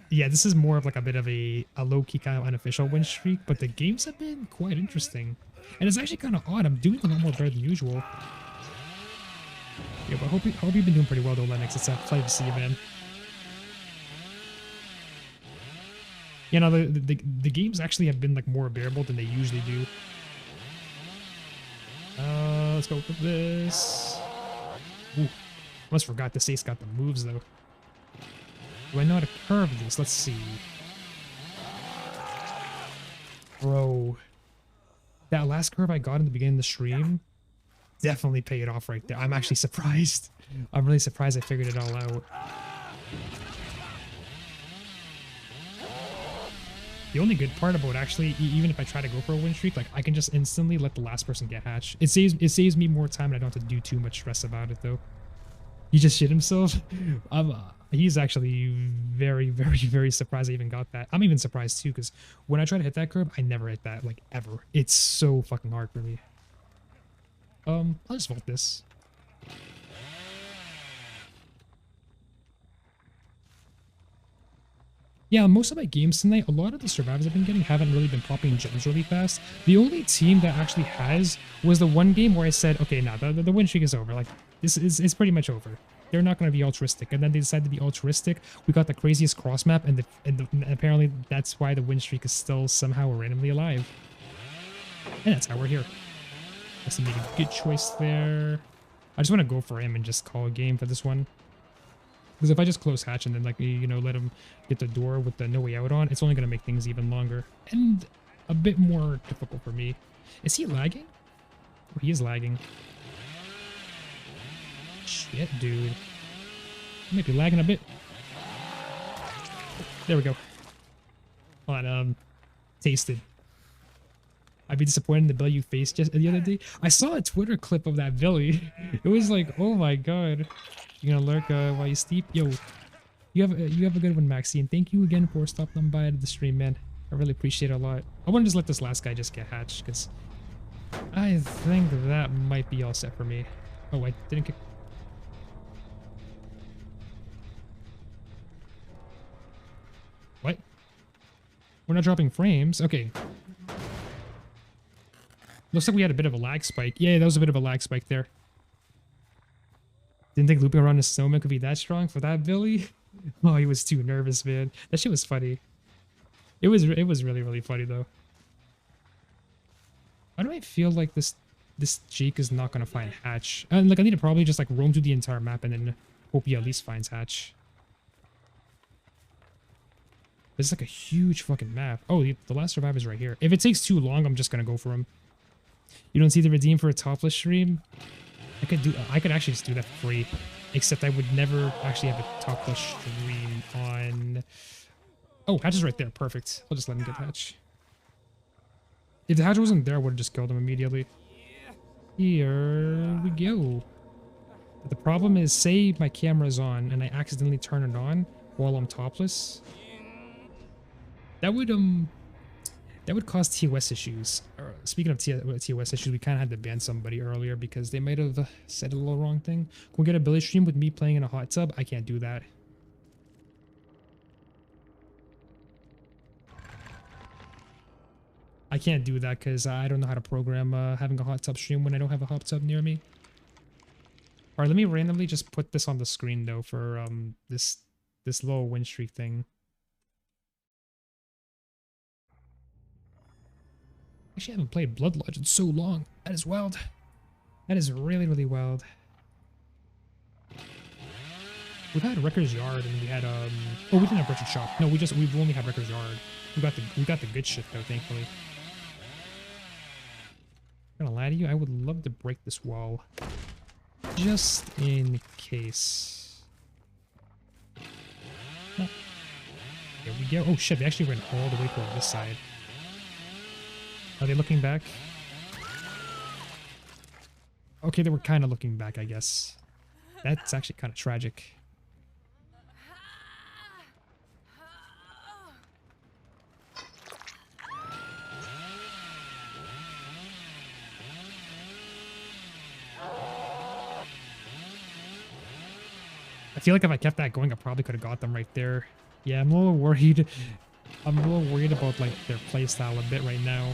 Yeah, this is more of like a bit of a low-key kind of unofficial win streak, but the games have been quite interesting. And it's actually kind of odd, I'm doing a lot more better than usual. Yeah, but I hope you've been doing pretty well though, Lennox. It's a pleasure to see you, man. You know, the games actually have been like more bearable than they usually do. Let's go for this. Ooh, almost forgot this ace got the moves though. Do I know how to curve this? Let's see. Bro, that last curve I got in the beginning of the stream definitely paid off right there. I'm actually surprised. I'm really surprised I figured it all out. The only good part about actually, even if I try to go for a win streak, like I can just instantly let the last person get hatched. It saves me more time and I don't have to do too much stress about it though. He just shit himself. He's actually very, very, very surprised I even got that. I'm even surprised too, because when I try to hit that curve, I never hit that, like ever. It's so fucking hard for me. I'll just vault this. Yeah, most of my games tonight, a lot of the survivors I've been getting haven't really been popping gems really fast. The only team that actually has was the one game where I said, okay, nah, the win streak is over. Like, this is pretty much over. They're not going to be altruistic. And then they decided to be altruistic. We got the craziest cross map, and apparently that's why the win streak is still somehow randomly alive. And that's how we're here. Guess I made a good choice there. I just want to go for him and just call a game for this one. Because if I just close hatch and then, like, you know, let him get the door with the no way out on, it's only going to make things even longer. And a bit more difficult for me. Is he lagging? Oh, he is lagging. Shit, dude. He might be lagging a bit. There we go. Hold on, tasted. I'd be disappointed in the Billy you faced just the other day. I saw a Twitter clip of that Billy. It was like, oh my god. You gonna lurk while you steep? Yo, you have a good one, Maxine. Thank you again for stopping by the stream, man. I really appreciate it a lot. I want to just let this last guy just get hatched, because I think that might be all set for me. Oh, I didn't kick. What? We're not dropping frames? Okay. Looks like we had a bit of a lag spike. Yeah, that was a bit of a lag spike there. Didn't think looping around the snowman could be that strong for that Billy. Oh, he was too nervous, man. That shit was funny. It was really, really funny, though. Why do I feel like this Jake is not going to find Hatch? And, like, I need to probably just, like, roam through the entire map and then hope he at least finds Hatch. This is, like, a huge fucking map. Oh, the last survivor's right here. If it takes too long, I'm just going to go for him. You don't see the redeem for a topless stream? I could actually just do that for free. Except I would never actually have a topless stream on... Oh, Hatch is right there. Perfect. I'll just let him get Hatch. If the Hatch wasn't there, I would have just killed him immediately. Here we go. But the problem is, say my camera's on and I accidentally turn it on while I'm topless. That would cause TOS issues. Speaking of TOS issues, we kind of had to ban somebody earlier because they might have said a little wrong thing. Can we get a Billy stream with me playing in a hot tub? I can't do that. I can't do that because I don't know how to program having a hot tub stream when I don't have a hot tub near me. Alright, let me randomly just put this on the screen though for this low win streak thing. Actually, I haven't played Blood Lodge in so long. That is wild. That is really, really wild. We've had Wrecker's Yard and we had oh, we didn't have Wretched Shop. No, we've only had Wrecker's Yard. We got the good shit though, thankfully. I'm gonna lie to you, I would love to break this wall. Just in case. Oh. Here we go. Oh shit, they actually went all the way to this side. Are they looking back? Okay, they were kind of looking back, I guess. That's actually kind of tragic. I feel like if I kept that going, I probably could have got them right there. Yeah, I'm a little worried. I'm a little worried about like their playstyle a bit right now.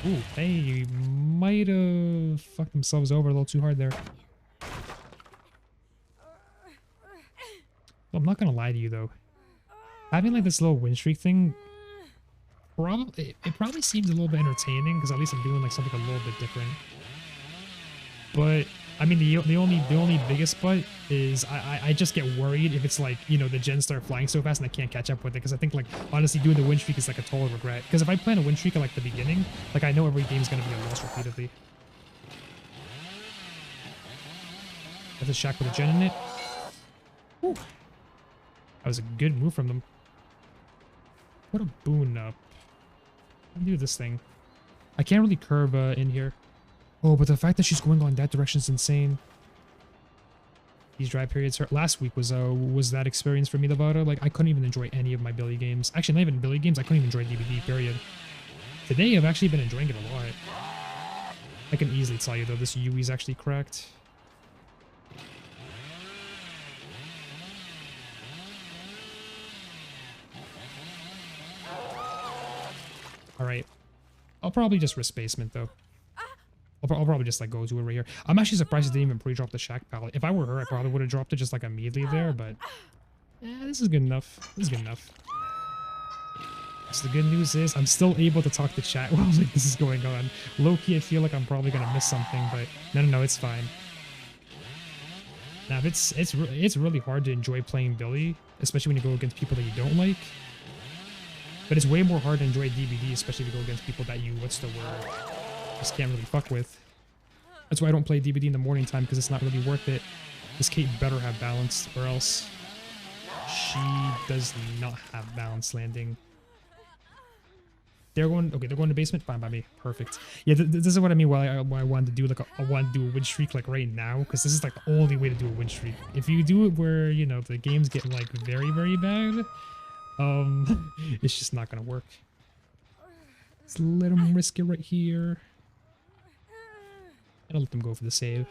Ooh, they might have fucked themselves over a little too hard there. Well, I'm not gonna lie to you though. Having like this little win streak thing, it probably seems a little bit entertaining because at least I'm doing like something a little bit different. But I mean, the only biggest but is I just get worried if it's like, you know, the gens start flying so fast and I can't catch up with it, because I think like honestly doing the win streak is like a total regret. Because if I plan a win streak at like the beginning, like I know every game's gonna be a loss repeatedly. That's a shack with a gen in it. Woo. That was a good move from them. What a boon up. Let me do this thing. I can't really curve in here. Oh, but the fact that she's going on that direction is insane. These dry periods hurt. Last week was that experience for me, Levada. Like, I couldn't even enjoy any of my Billy games. Actually, not even Billy games. I couldn't even enjoy DBD, period. Today, I've actually been enjoying it a lot. I can easily tell you, though, this Yui's actually cracked. Alright. I'll probably just risk basement, though. I'll probably just like go to it right here. I'm actually surprised it didn't even pre-drop the shack pallet. If I were her, I probably would have dropped it just like immediately there, but yeah, this is good enough. This is good enough. So the good news is I'm still able to talk to chat while like this is going on. Low-key, I feel like I'm probably gonna miss something, but no, it's fine. Now, it's really hard to enjoy playing Billy, especially when you go against people that you don't like. But it's way more hard to enjoy DBD, especially if you go against people that you, what's the word, just can't really fuck with. That's why I don't play DBD in the morning time, because it's not really worth it. This Kate better have balance, or else She does not have balance landing. They're going, okay, they're going to basement. Fine by me. Perfect. Yeah, this is what I mean. Why I wanted to do like I want to do a win streak like right now, because this is like the only way to do a win streak. If you do it where, you know, the game's getting like very, very bad, it's just not gonna work. Let's let them risk it right here. And I'll let them go for the save.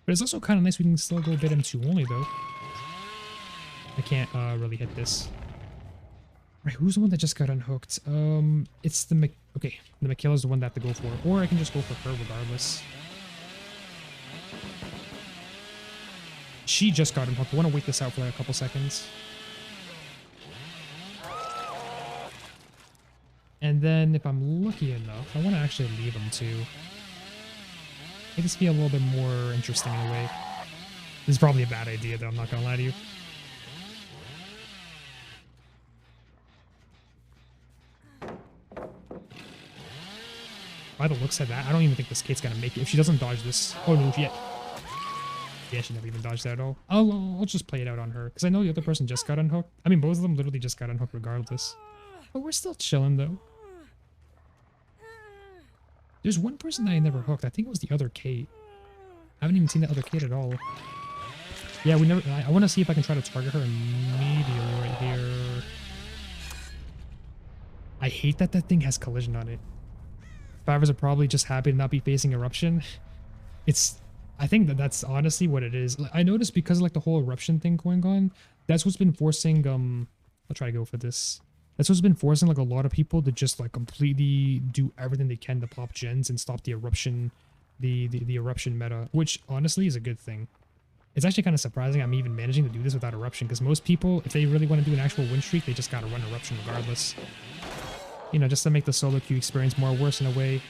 But it's also kind of nice we can still go bit M2 only though. I can't really hit this. Right, who's the one that just got unhooked? It's the okay, the Michaela's the one that I have to go for, or I can just go for her regardless. She just got unhooked. I want to wait this out for like a couple seconds. And then if I'm lucky enough, I want to actually leave them too. Make this feel a little bit more interesting in a way. This is probably a bad idea though, I'm not gonna lie to you. By the looks of that, I don't even think this Kate's gonna make it. If she doesn't dodge this... Oh no, yeah, she never even dodged that at all. I'll just play it out on her, because I know the other person just got unhooked. I mean, both of them literally just got unhooked regardless. But we're still chilling though. There's one person that I never hooked. I think it was the other Kate. I haven't even seen that other Kate at all. Yeah, we never... I want to see if I can try to target her immediately right here. I hate that that thing has collision on it. Survivors are probably just happy to not be facing eruption. I think that's honestly what it is. I noticed because of like the whole eruption thing going on, that's what's been forcing, I'll try to go for this. That's what's been forcing like a lot of people to just like completely do everything they can to pop gens and stop the eruption, the eruption meta, which honestly is a good thing. It's actually kind of surprising I'm even managing to do this without eruption, because most people, if they really want to do an actual win streak, they just gotta run eruption regardless. You know, just to make the solo queue experience more worse in a way.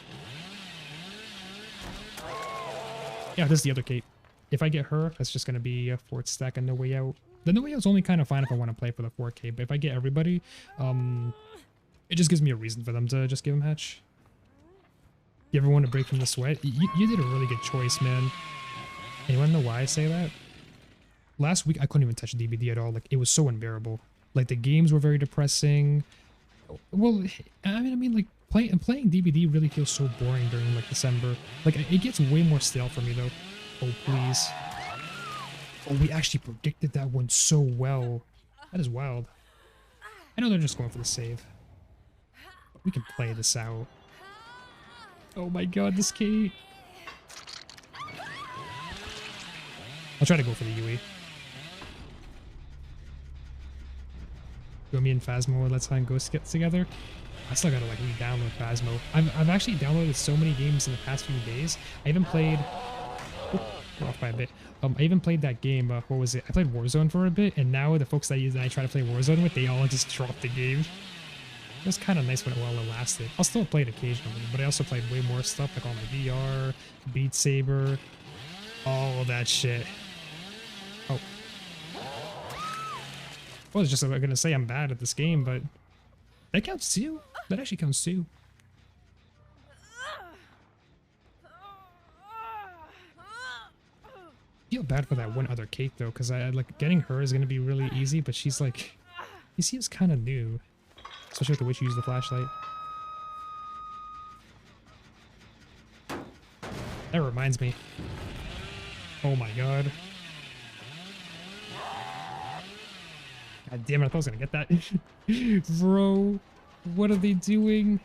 Yeah, this is the other Kate. If I get her, that's just going to be a fourth stack and no way out. The no way out's only kind of fine if I want to play for the 4K, but if I get everybody, it just gives me a reason for them to just give them hatch. You ever want to break from the sweat? You did a really good choice, man. And you want to know why I say that? Last week, I couldn't even touch DBD at all. Like, it was so unbearable. Like, the games were very depressing. Well, I mean, like, playing DBD really feels so boring during, like, December. Like, it gets way more stale for me, though. Oh, please. Oh, we actually predicted that one so well. That is wild. I know they're just going for the save. But we can play this out. Oh my god, this Kate. I'll try to go for the UE. Go me and Phasmo, let's find Ghost get together. I still gotta like re-download Phasmo. I've actually downloaded so many games in the past few days. I even played... We're off by a bit. I even played that game, what was it? I played Warzone for a bit, and now the folks that I try to play Warzone with, they all just dropped the game. It was kind of nice while it lasted. I'll still play it occasionally, but I also played way more stuff, like all my VR, Beat Saber, all that shit. Oh. I was just gonna say I'm bad at this game, but that counts too. That actually counts too. I feel bad for that one other Kate though, because I like getting her is gonna be really easy, but she's like, he seems kind of new, especially with the way she used the flashlight. That reminds me. Oh my god. God damn it, I thought I was gonna get that. Bro, what are they doing?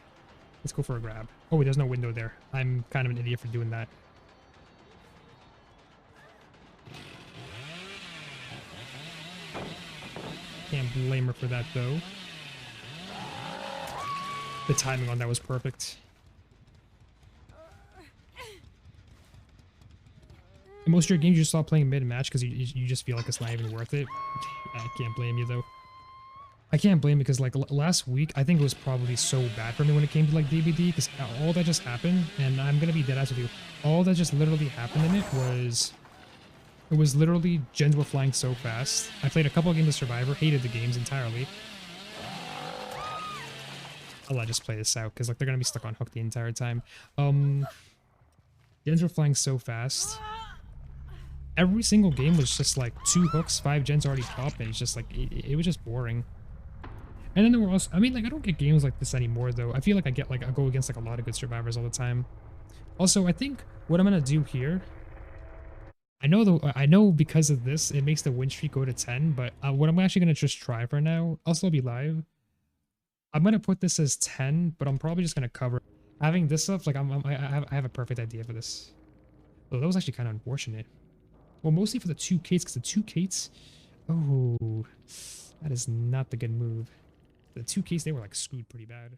Let's go for a grab. Oh wait, there's no window there. I'm kind of an idiot for doing that. Can't blame her for that though. The timing on that was perfect. In most of your games you stop playing mid-match because you just feel like it's not even worth it. I can't blame you though. I can't blame you because like last week I think it was probably so bad for me when it came to like DBD, because all that just happened, and I'm gonna be dead ass with you, all that just literally happened in it was literally gens were flying so fast. I played a couple of games of Survivor, hated the games entirely. I'll let just play this out because like they're gonna be stuck on hook the entire time. Gens were flying so fast every single game was just like 2 hooks, 5 gens already popped, and it's just like, it was just boring. And then there were also, I mean, like, I don't get games like this anymore, though. I feel like I go against, like, a lot of good survivors all the time. Also, I think what I'm gonna do here, I know because of this, it makes the win streak go to 10, but what I'm actually gonna just try for now, I'll still be live. I'm gonna put this as 10, but I'm probably just gonna cover. Having this up, like, I have a perfect idea for this. Oh, that was actually kind of unfortunate. Well, mostly for the 2 Kates, because the 2 Kates, oh, that is not the good move. The 2 Kates, they were, like, screwed pretty bad.